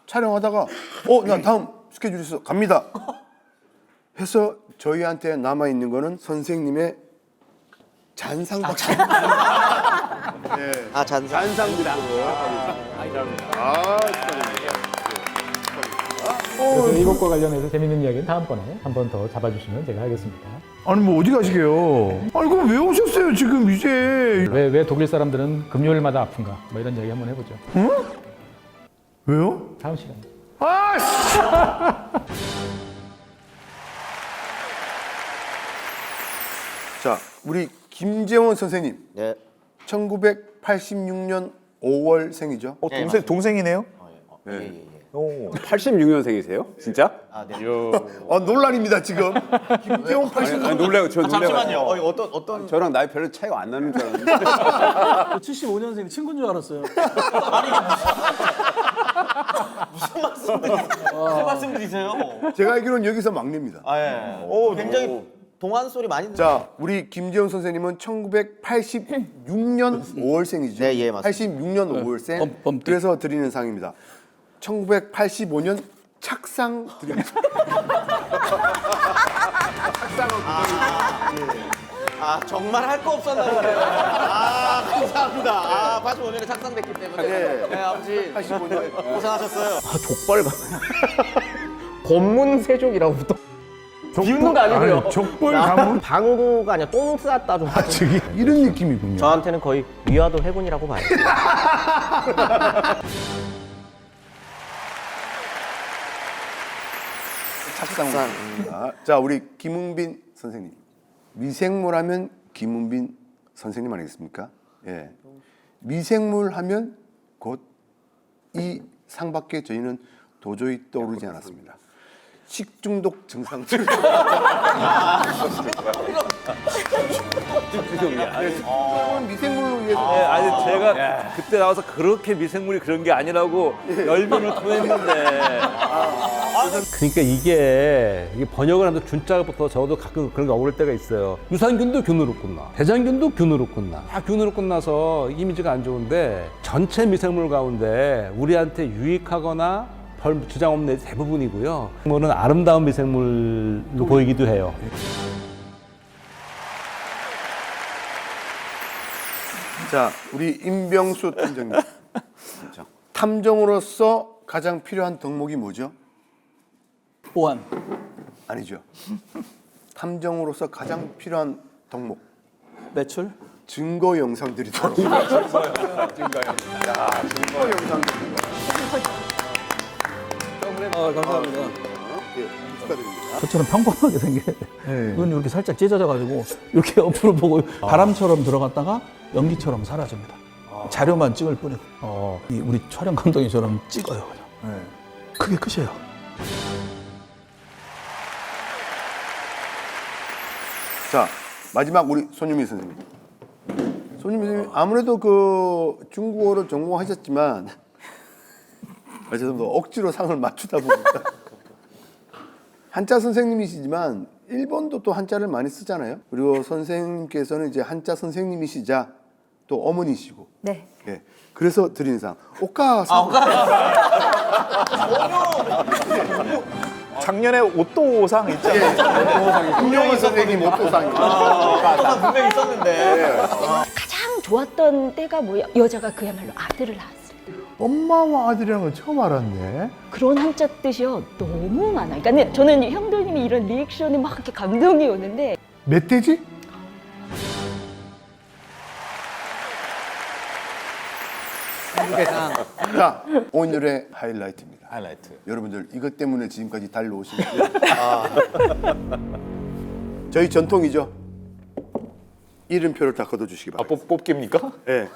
촬영하다가 나 다음 스케줄 있어 갑니다. 해서 저희한테 남아 있는 거는 선생님의 잔상밖에. 네. 잔상입니다. 그래서 이것과 관련해서 재밌는 이야기는 다음번에 한 번 더 잡아주시면 제가 하겠습니다. 아니 뭐 어디 가시게요? 아니 그럼 왜 오셨어요 지금 이제? 왜 독일 사람들은 금요일마다 아픈가? 뭐 이런 이야기 한번 해보죠. 응? 왜요? 다음 시간에. 자, 우리 김재원 선생님. 네. 1986년 5월생이죠. 동생이네요? 네. 86년생이세요? 진짜? 아, 네. 논란입니다 지금. 김재원 86년. 놀래요. 저 놀래요. 잠시만요. 어떤 저랑 나이 별로 차이가 안 나는 줄 알았는데. 75년생 친구인 줄 알았어요. 무슨 말씀드리세요? 제가 알기로는 여기서 막내입니다. 아 예. 굉장히 동안 소리 많이. 자, 우리 김재원 선생님은 1986년 5월생이죠. 네, 예, 맞습니다. 86년 5월생. 그래서 드리는 상입니다. 1985년 착상 드립니다. 정말 할 거 없었나 보네요. 감사합니다. 85년에 착상됐기 때문에. 네. 아버지 85년. 고생하셨어요. 족발 검문 세족이라고 또 비웃는 거 아니고요. 아니, 족벌 가문? 방구가 아니라 똥 쌌다 좀. 저기 이런 느낌이군요. 저한테는 거의 위화도 해군이라고 봐요. 착상입니다. 자, 우리 김은빈 선생님. 미생물 하면 김은빈 선생님 아니겠습니까? 예. 미생물 하면 곧 이 상밖에 저희는 도저히 떠오르지 않았습니다. 식중독 증상. 미생물로 위해서. 네, 아니 제가 그때 나와서 그렇게 미생물이 그런 게 아니라고 열변을 토했는데. 그러니까 이게 번역을 하면서 준자부터 적어도 가끔 그런 게 어울릴 때가 있어요. 유산균도 균으로 끝나, 대장균도 균으로 끝나. 다 균으로 끝나서 이미지가 안 좋은데 전체 미생물 가운데 우리한테 유익하거나 별 주장 없는 애들이 대부분이고요. 뭐는 아름다운 미생물로 보이기도 해요. 자, 우리 임병수 탐정님. 탐정으로서 가장 필요한 덕목이 뭐죠? 보안. 아니죠. 탐정으로서 가장 필요한 덕목. 매출? 증거 영상들이 들어. 증거 영상들. 감사합니다. 예, 축하드립니다. 저처럼 평범하게 생긴 눈이 이렇게 살짝 찢어져가지고 이렇게 옆으로 보고 바람처럼 들어갔다가 연기처럼 사라집니다. 자료만 찍을 뿐이고 우리 촬영 감독님처럼 찍어요 그냥. 그게 끝이에요. 자, 마지막 우리 손유미 선생님. 손유미 선생님 아무래도 그 중국어를 전공하셨지만 죄송합니다. 억지로 상을 맞추다 보니까 한자 선생님이시지만 일본도 또 한자를 많이 쓰잖아요. 그리고 선생님께서는 이제 한자 선생님이시자 또 어머니시고. 네. 예. 그래서 드리는 상. 오까 상. 작년에 오또상 있잖아요. 김용희 선생님 오또상이. 오또상 분명히 있었는데. 가장 좋았던 때가 뭐야? 여자가 그야말로 아들을 낳았을 때. 엄마와 아들이라는 건 처음 알았네. 그런 한자 뜻이요 너무 많아요. 그러니까 저는 형들님이 이런 리액션이 막 이렇게 감동이 오는데 멧돼지? 자, 오늘의 하이라이트입니다. 하이라이트. 여러분들 이것 때문에 지금까지 달려오신 거예요. 저희 전통이죠. 이름표를 다 걷어주시기 바랍니다. 뽑기입니까? 네.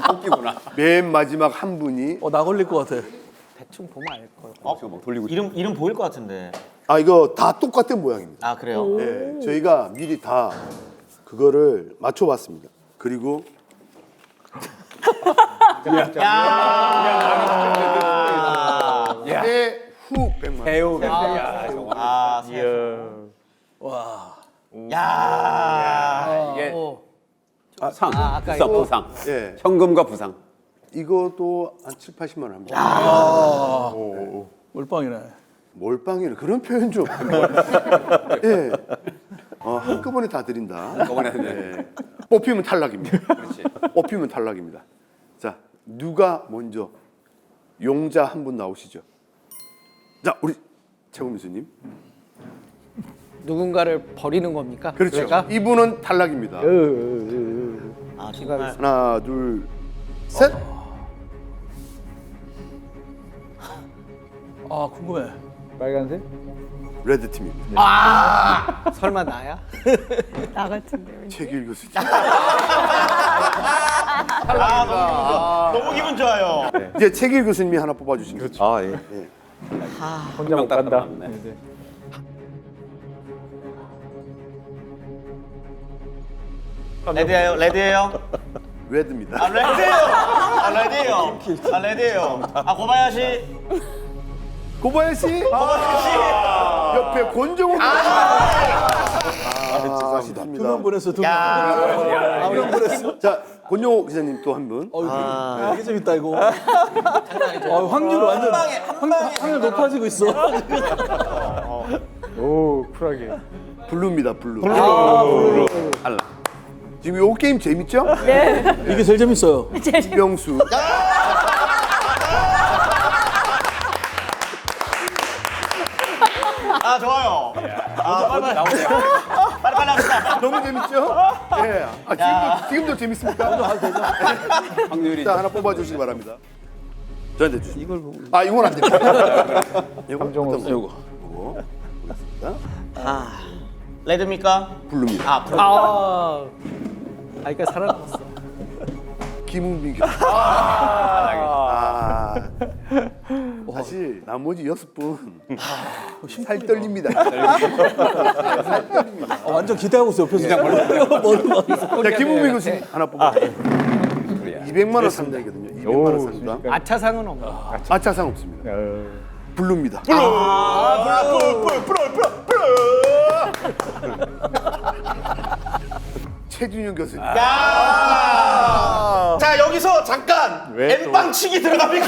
뽑기구나. 맨 마지막 한 분이 나 걸릴 것 같아. 대충 보면 알 거예요. 막 돌리고 이름 보일 것 같은데. 아 이거 다 똑같은 모양입니다. 아 그래요? 네, 저희가 미리 다 그거를 맞춰봤습니다. 그리고 새후 100만. 배우. 아, 와. 야. 이게 상. 부상, 이거- 부상. 예. 현금과 부상. 이것도 한 7, 80만 원 합니다. 몰빵이네. 몰빵이는 그런 표현 좀. 예. 한꺼번에 다 드린다. 한꺼번에 예. 뽑히면 탈락입니다. 그렇지. 뽑히면 탈락입니다. 자, 누가 먼저 용자 한 분 나오시죠. 자, 우리 최고 교수님. 누군가를 버리는 겁니까? 그렇죠. 제가? 이분은 탈락입니다. 아 정말. 하나, 둘, 셋. 아 궁금해. 빨간색? 레드 팀입니다. 아! 설마 나야? 나 같은데. 최길 교수님. 너무 기분 좋아요. 이제 최길 교수님이 하나 뽑아주시면 그렇죠. 아 예. 혼자 못 간다. 레드예요, 레드예요. 레드입니다. 아 레드예요. 아 레드예요. 아 레드예요. 아 고바야시. 고바야시. 옆에 권정욱. 아쉽습니다. 두명 보냈어 두 명. 두명 보냈어. 자, 권정욱 기자님 또 한 분. 되게 재밌다 이거. 확률 완전 확률 높아지고 있어. 오 쿨하게. 블루입니다, 블루. 블루. 탈락. 지금 이 게임 재밌죠? 네. 이게 제일 재밌어요. 이병수. 아 좋아요. 아 빨리 합시다. 너무 재밌죠? 예. 지금도 재밌습니까? 확률이. 자, 하나 뽑아주시기 바랍니다. 저한테 주시죠. 이걸 보고. 아, 이건 안 됩니다. 이거. 이거. 보겠습니다. 아 레드입니까? 블루입니다. 아 블루. 아이가 살아남았어. 김웅빈 교수. 사실 나머지 6분 살 떨립니다. 살 떨립니다. 완전 기대하고 있어 옆에서. 자, 김우민 교수님 하나 뽑아. 200만 원 상당이거든요. 200만 원 상당. 아차상은 없나? 아차상 없습니다. 블루입니다. 최준용 교수님. 자 여기서 잠깐 엠빵치기 들어갑니까?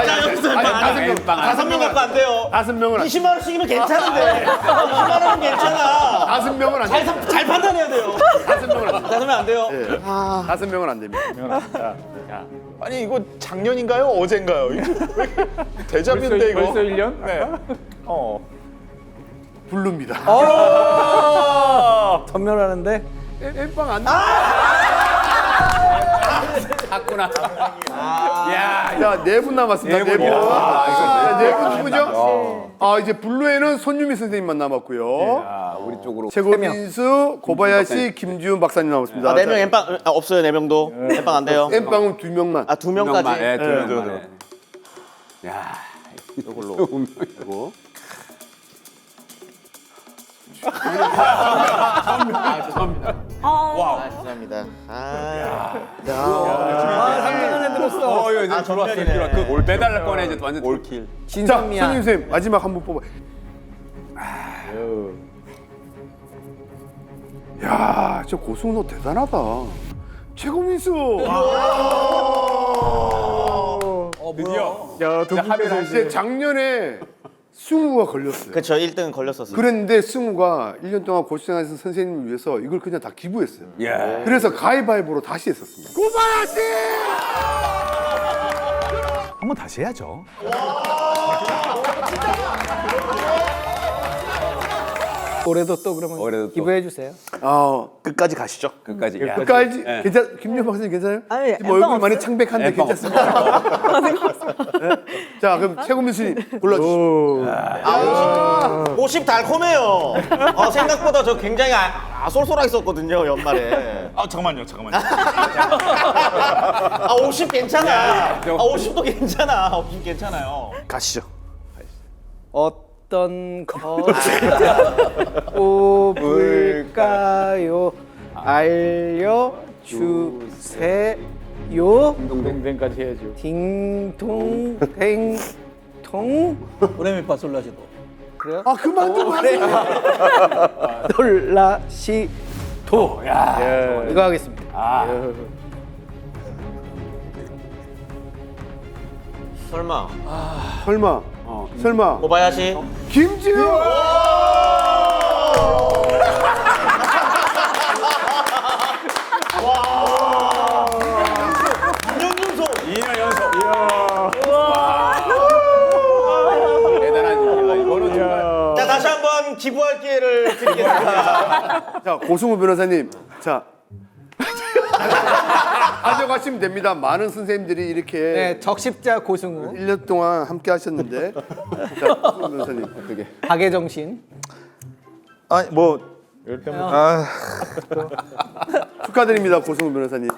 자 여기서 다섯 명 갖고 안 돼요. 5명은 20만 원씩이면 괜찮은데 20만 원은 괜찮아. 5명은 안 돼요. 잘 판단해야 돼요. 5명 안 돼요. 5명은 안 됩니다. 아니 이거 작년인가요? 어젠가요? 대자뷰인데 이거. 벌써 1년? 네. 블루입니다. 전멸하는데 엠빵 안 돼. 샀구나. 자, 4분 남았습니다. 4분. 네 분 누구죠? 이제 블루에는 손유미 선생님만 남았고요. 우리 쪽으로 최고민수, 고바야시, 김지훈 박사님 남았습니다. 4명 엠빵 없어요. 4명도 엠빵 안 돼요. 엠빵은 2명만. 2명까지. 예, 2명만. 야, 이걸로 이거. 죄송합니다. 죄송합니다. 상대는 들었어. 이거 들어왔어요. 그 메달 꺼내 이제 완전 올킬. 자, 진선미야. 손님 선생님 마지막 한 분 뽑아. 야, 저 고승호 대단하다. 최고민수. 드디어. 야, 두 분께서 이제 작년에 승우가 걸렸어요. 그렇죠. 1등 걸렸었어요. 그랬는데 승우가 1년 동안 고생하신 선생님을 위해서 이걸 그냥 다 기부했어요. 그래서 가위바위보로 다시 했었습니다. 고바야시! 한번 다시 해야죠. 올해도 또 그러면 올해도 또. 기부해 주세요. 끝까지 가시죠. 끝까지. 끝까지 김준 박사님 괜찮아요? 아니, 지금 얼굴 많이 창백한데 엠빵 괜찮습니까? 네? 자, 그럼 최고민수님 골라주시죠. 50 달콤해요. 생각보다 저 굉장히 쏠쏠하게 썼거든요 연말에. 잠깐만요. 50 괜찮아. 50도 괜찮아. 50 괜찮아요. 가시죠. 어떤 것을 뽑을까요? 알려주세요. 동댕까지 해야죠. 딩동댕통. 도레미파솔라시도. 그래요? 그만 좀 하세요. 놀라시도. 이거 하겠습니다. 설마. 설마. 고바야시. 김지훈. 자 다시 한번 기부할 기회를 드리겠습니다. 자, 고승우 변호사님. 자. 가져가시면 됩니다. 많은 선생님들이 이렇게 네, 적십자 고승우. 1년 동안 함께 하셨는데. 자, 고승우 변호사님 어떻게? 박애정신. 축하드립니다, 고승우 변호사님.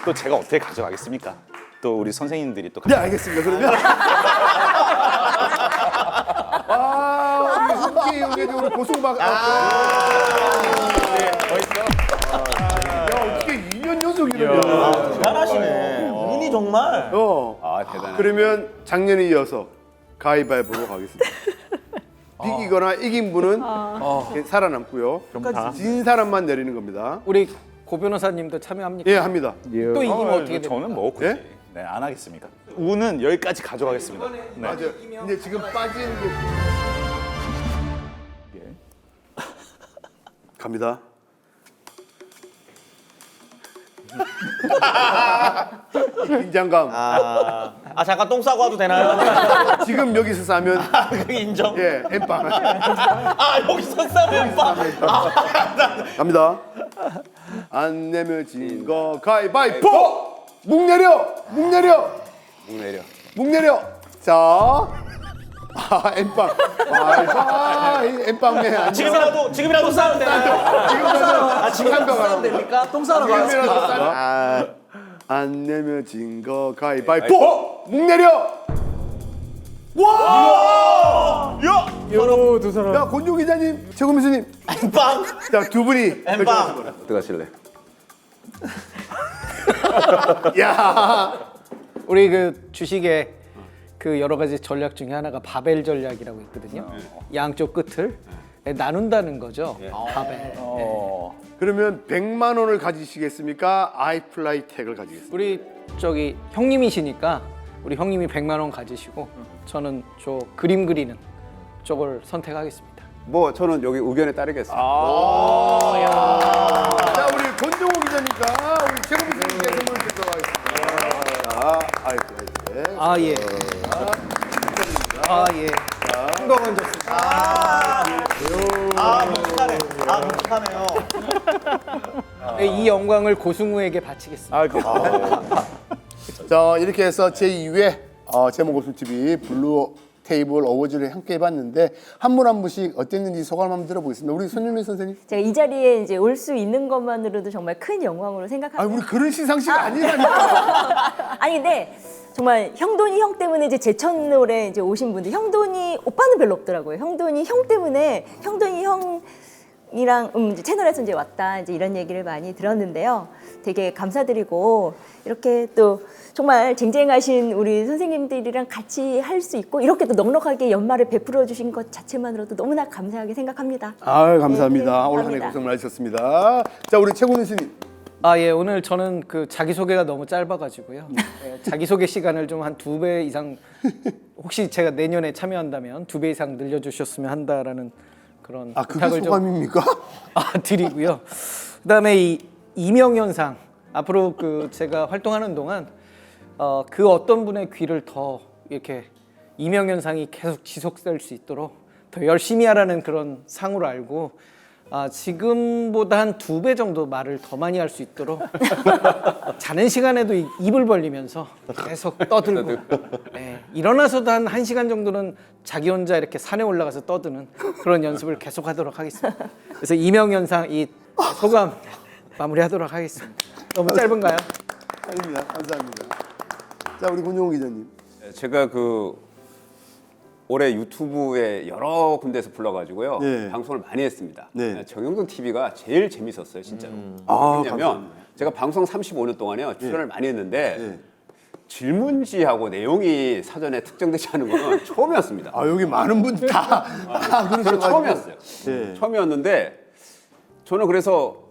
또 제가 어떻게 가져가겠습니까? 또 우리 선생님들이 또. 네, 알겠습니다. 그러면 우리 함께 이용해준 우리 고승우 박. 어떻게 2년 연속 이러냐. 대단하시네. 운이 정말. 대단해. 그러면 작년에 이어서 가위바위보로 가겠습니다. 이기거나 이긴 분은 살아남고요. 진 사람만 내리는 겁니다. 우리 고 변호사님도 참여합니까? 예, 합니다. 또 이기면 어떻게 돼요? 저는 뭐 굳이 안 하겠습니까? 운은 여기까지 가져가겠습니다. 네. 맞아요. 근데 지금 빠지는 게 갑니다. 긴장감. 잠깐 똥 싸고 와도 되나요? 지금 여기서 싸면 그게 인정. 예, 엠빵. 여기서 싸면 엠빵. 갑니다. 안 내면 진 거 가위바위보. 묵 내려. 자. 엠빵. 엠빵맨. 지금이라도 싸면 되나요? 지금 싸면 됩니까? 똥 싸러 가겠습니다. 안 내면 진 거 가위바위보. 묵 내려. 와! 야! 두 사람. 야, 권종 기자님, 최고민 교수님. 엠빵. 자, 두 분이 엠빵. 어떡하실래? 야, 우리 그 주식에 그 여러 가지 전략 중에 하나가 바벨 전략이라고 있거든요. 양쪽 끝을 나눈다는 거죠. 바벨. 그러면 100만 원을 가지시겠습니까? 아이플라이텍을 가지겠습니까? 우리 저기 형님이시니까 우리 형님이 100만 원 가지시고 저는 저 그림 그리는 쪽을 선택하겠습니다. 뭐 저는 여기 의견에 따르겠습니다. 자, 우리 권종호 기자님과 우리 최고민 교수님께 선물 드리도록 하겠습니다. 자, 아이플라이텍. 아 예. 아 예. 한동안 좋습니다. 묵직하네. 묵직하네요. 네, 이 영광을 고승우에게 바치겠습니다. 자, 이렇게 해서 제2회 제목 없음 TV 블루 테이블 어워즈를 함께 해봤는데 한 분 한 분씩 어땠는지 소감 한번 들어보겠습니다. 우리 손윤미 선생님. 제가 이 자리에 이제 올 수 있는 것만으로도 정말 큰 영광으로 생각합니다. 아, 우리 그런 시상식 아니라니까. 아니 근데 정말 형돈이 형 때문에 이제 제천홀에 이제 오신 분들, 형돈이 오빠는 별로 없더라고요. 형돈이 형 때문에 형돈이 형이랑 이제 채널에서 이제 왔다 이제 이런 얘기를 많이 들었는데요. 되게 감사드리고 이렇게 또 정말 쟁쟁하신 우리 선생님들이랑 같이 할 수 있고 이렇게 또 넉넉하게 연말을 베풀어 주신 것 자체만으로도 너무나 감사하게 생각합니다. 아, 감사합니다. 네, 오늘 한 해 감사합니다. 고생 많으셨습니다. 자, 우리 최고민 교수님. 아 예, 오늘 저는 그 자기소개가 너무 짧아가지고요. 예, 자기소개 시간을 좀 한 2배 이상 혹시 제가 내년에 참여한다면 2배 이상 늘려주셨으면 한다라는 그런 아, 그게 부탁을 소감입니까? 드리고요. 그다음에 이 이명현상 앞으로 그 제가 활동하는 동안 그 어떤 분의 귀를 더 이렇게 이명현상이 계속 지속될 수 있도록 더 열심히 하라는 그런 상으로 알고 지금보다 한 2배 정도 말을 더 많이 할 수 있도록 자는 시간에도 입을 벌리면서 계속 떠들고 일어나서도 한 1시간 정도는 자기 혼자 이렇게 산에 올라가서 떠드는 그런 연습을 계속 하도록 하겠습니다. 그래서 이명현상 이 소감 마무리하도록 하겠습니다. 너무 짧은가요? 아닙니다. 감사합니다. 자, 우리 권종호 기자님. 제가 그 올해 유튜브에 여러 군데에서 불러가지고요. 네. 방송을 많이 했습니다. 네. 정영돈 TV가 제일 재밌었어요, 진짜로. 아, 왜냐면 감사합니다. 제가 방송 35년 동안에요 출연을 많이 했는데 질문지하고 내용이 사전에 특정되지 않은 건 처음이었습니다. 아, 여기 많은 분들 다 저는 그러셔가지고. 처음이었어요. 네. 처음이었는데 저는 그래서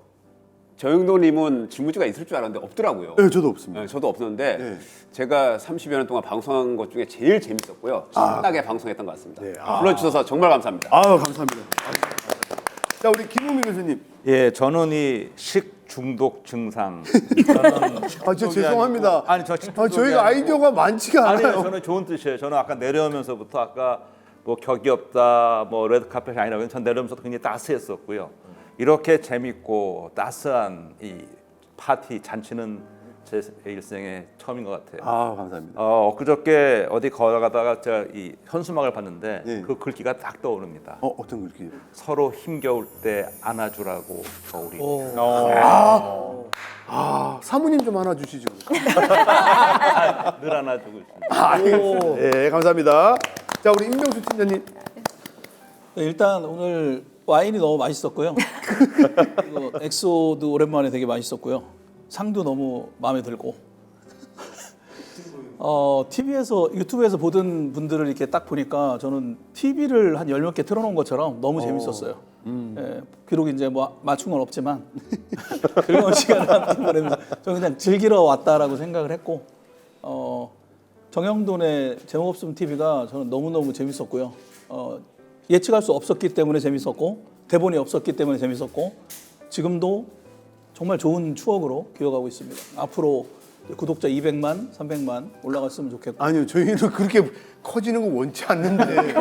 정영돈님은 질문지가 있을 줄 알았는데 없더라고요. 네, 저도 없습니다. 네, 저도 없었는데 제가 30여 년 동안 방송한 것 중에 제일 재밌었고요. 신나게 방송했던 것 같습니다. 불러주셔서 정말 감사합니다. 아유, 감사합니다. 자, 우리 김우미 교수님. 예, 저는 이 식중독 증상. 저는 아, 저 죄송합니다. 아니, 저 저희가 아이디어가 많지가 않아요. 아니요, 저는 좋은 뜻이에요. 저는 아까 내려오면서부터 아까 뭐 격이 없다, 뭐 레드카펫이 아니라고 전 내려오면서 굉장히 따스했었고요. 이렇게 재밌고 따스한 이 파티 잔치는 제 일생에 처음인 것 같아요. 아, 감사합니다. 엊그저께 어디 걸어가다가 제가 이 현수막을 봤는데 그 글귀가 딱 떠오릅니다. 어떤 글귀요? 서로 힘겨울 때 안아주라고 겨울이. 사모님 좀 안아주시죠. 늘 안아주고 있습니다. 알겠습니다. 네, 감사합니다. 자, 우리 임병수 팀장님. 네, 일단 오늘 와인이 너무 맛있었고요. 그리고 엑소도 오랜만에 되게 맛있었고요. 상도 너무 마음에 들고. TV에서 유튜브에서 보던 분들을 이렇게 딱 보니까 저는 TV를 한 10몇 개 틀어놓은 것처럼 너무 재밌었어요. 예, 비록 이제 뭐 맞춘 건 없지만 즐거운 시간을 함께 보내면서 저는 그냥 즐기러 왔다라고 생각을 했고 정영돈의 제목 없음 TV가 저는 너무너무 재밌었고요. 예측할 수 없었기 때문에 재밌었고 대본이 없었기 때문에 재밌었고 지금도 정말 좋은 추억으로 기억하고 있습니다. 앞으로 구독자 200만, 300만 올라갔으면 좋겠고. 아니요, 저희는 그렇게 커지는 거 원치 않는데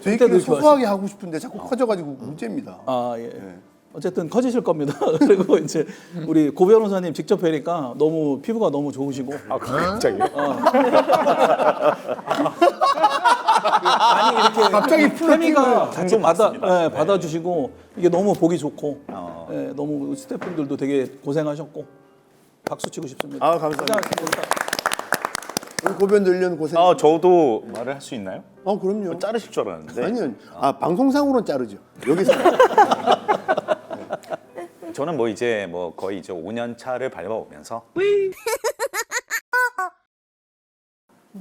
저희끼리 소소하게 하고 싶은데 자꾸 커져가지고 문제입니다. 아 예. 어쨌든 커지실 겁니다. 그리고 이제 우리 고 변호사님 직접 뵈니까 너무 피부가 너무 좋으시고. 아, 갑자기요? 아니 이렇게 갑자기 플래미가 같이 받아주시고 이게 너무 보기 좋고 너무 스태프분들도 되게 고생하셨고 박수 치고 싶습니다. 아, 감사합니다. 우리 고변 늘련 고생. 저도 말을 할 수 있나요? 그럼요. 자르실 줄 알았는데. 아니요. 방송상으로는 자르죠. 여기서. 저는 뭐 이제 뭐 거의 이제 5년 차를 밟아오면서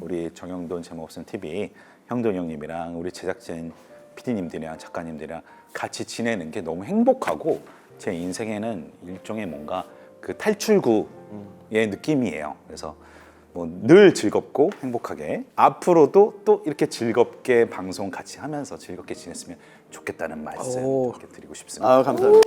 우리 정영돈 제목 없음 TV 형돈 형님이랑 우리 제작진 PD님들이랑 작가님들이랑 같이 지내는 게 너무 행복하고 제 인생에는 일종의 뭔가 그 탈출구의 느낌이에요. 그래서 뭐 늘 즐겁고 행복하게 앞으로도 또 이렇게 즐겁게 방송 같이 하면서 즐겁게 지냈으면 좋겠다는 말씀 이렇게 드리고 싶습니다. 감사합니다.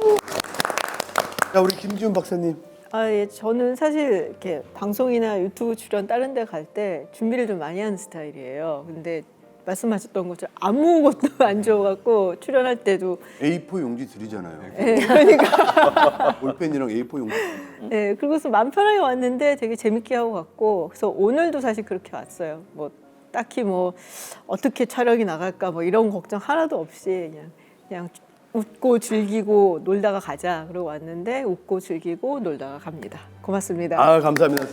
자, 우리 김지훈 박사님. 예, 저는 사실 이렇게 방송이나 유튜브 출연 다른 데 갈 때 준비를 좀 많이 하는 스타일이에요. 근데 말씀하셨던 것처럼 아무것도 안 줘갖고 출연할 때도 A4 용지 드리잖아요. 네, 그러니까 볼펜이랑 A4 용지. 네, 그리고서 마음 편하게 왔는데 되게 재밌게 하고 갔고, 그래서 오늘도 사실 그렇게 왔어요. 뭐 딱히 뭐 어떻게 촬영이 나갈까 뭐 이런 걱정 하나도 없이 그냥 웃고 즐기고 놀다가 가자 그러고 왔는데 웃고 즐기고 놀다가 갑니다. 고맙습니다. 감사합니다.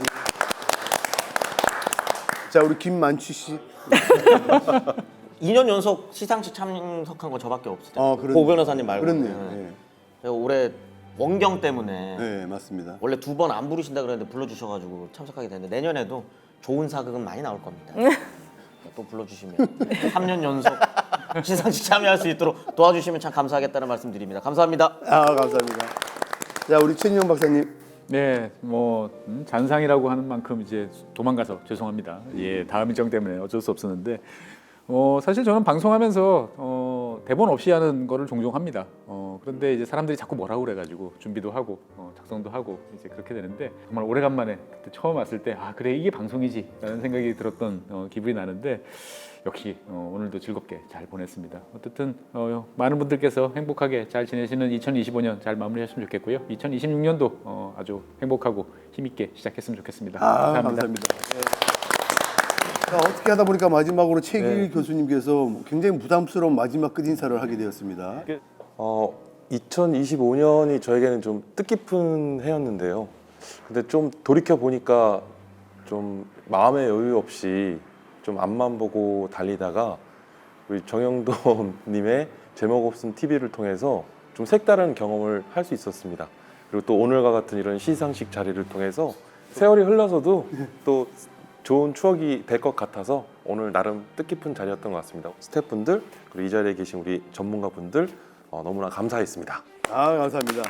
자, 우리 김만취 씨. 2년 연속 시상식 참석한 건 저밖에 없어요. 그러네. 고 변호사님 말고. 그렇네요. 제가 올해 원경 때문에 네, 맞습니다. 원래 2번 안 부르신다 그랬는데 불러주셔가지고 참석하게 됐는데 내년에도 좋은 사극은 많이 나올 겁니다. 또 불러주시면 3년 연속 시상식 참여할 수 있도록 도와주시면 참 감사하겠다는 말씀드립니다. 감사합니다. 감사합니다. 자, 우리 최인영 박사님. 네, 뭐 잔상이라고 하는 만큼 이제 도망가서 죄송합니다. 다음 일정 때문에 어쩔 수 없었는데 사실 저는 방송하면서 대본 없이 하는 거를 종종 합니다. 그런데 이제 사람들이 자꾸 뭐라고 그래가지고 준비도 하고 작성도 하고 이제 그렇게 되는데 정말 오래간만에 그때 처음 왔을 때 그래 이게 방송이지라는 생각이 들었던 기분이 나는데 역시 오늘도 즐겁게 잘 보냈습니다. 어쨌든 많은 분들께서 행복하게 잘 지내시는 2025년 잘 마무리하셨으면 좋겠고요. 2026년도 아주 행복하고 힘있게 시작했으면 좋겠습니다. 감사합니다. 자, 어떻게 하다 보니까 마지막으로 최길 교수님께서 굉장히 부담스러운 마지막 끝인사를 하게 되었습니다. 2025년이 저에게는 좀 뜻깊은 해였는데요. 근데 좀 돌이켜 보니까 좀 마음의 여유 없이 좀 앞만 보고 달리다가 우리 정영돈님의 제목 없음 TV를 통해서 좀 색다른 경험을 할 수 있었습니다. 그리고 또 오늘과 같은 이런 시상식 자리를 통해서 세월이 흘러서도 또 좋은 추억이 될 것 같아서 오늘 나름 뜻깊은 자리였던 것 같습니다. 스태프분들 그리고 이 자리에 계신 우리 전문가분들 너무나 감사했습니다. 감사합니다.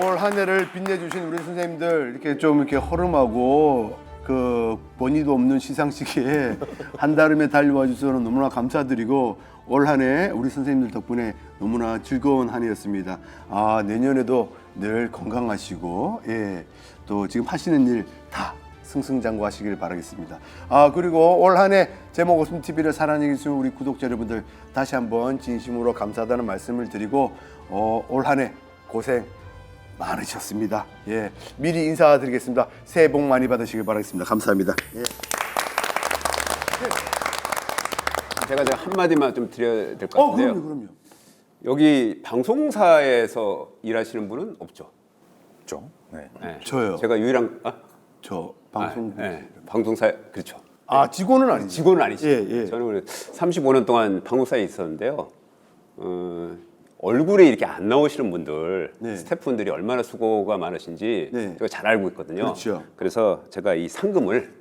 올 한 해를 빛내주신 우리 선생님들 이렇게 허름하고 그 본의도 없는 시상식에 한달음에 달려와 주셔서 너무나 감사드리고 올 한 해 우리 선생님들 덕분에 너무나 즐거운 한 해였습니다. 내년에도 늘 건강하시고 또 지금 하시는 일 다 승승장구하시길 바라겠습니다. 그리고 올 한 해 제목 없음 TV를 사랑해 주신 우리 구독자 여러분들 다시 한번 진심으로 감사하다는 말씀을 드리고 올 한 해 고생 많으셨습니다. 미리 인사드리겠습니다. 새해 복 많이 받으시길 바라겠습니다. 감사합니다. 제가 한마디만 좀 드려야 될 것 같은데요. 그럼요. 여기 방송사에서 일하시는 분은 없죠? 없죠. 네. 저요. 제가 유일한 저 방송 방송사 그렇죠. 직원은 아니죠. 직원은 아니시죠. 저는 35년 동안 방송사에 있었는데요. 얼굴에 이렇게 안 나오시는 분들 스태프분들이 얼마나 수고가 많으신지 제가 잘 알고 있거든요. 그렇죠. 그래서 제가 이 상금을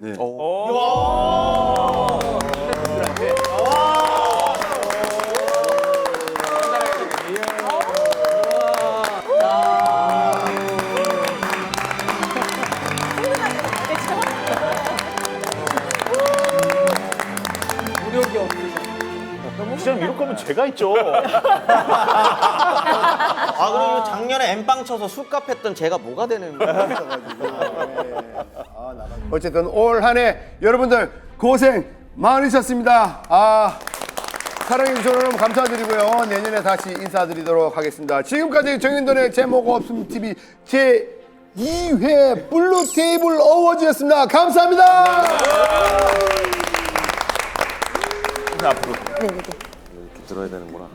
기자님 이럴 거면 제가 있죠. 그리고 작년에 엠빵 쳐서 술값 했던 제가 뭐가 되는 어쨌든 올 한 해 여러분들 고생 많으셨습니다. 사랑해 주셔서 너무 감사드리고요. 내년에 다시 인사드리도록 하겠습니다. 지금까지 정인돈의 제목 없음 TV 제 2회 블루 테이블 어워즈였습니다. 감사합니다. 앞으로 이렇게 들어야 되는구나.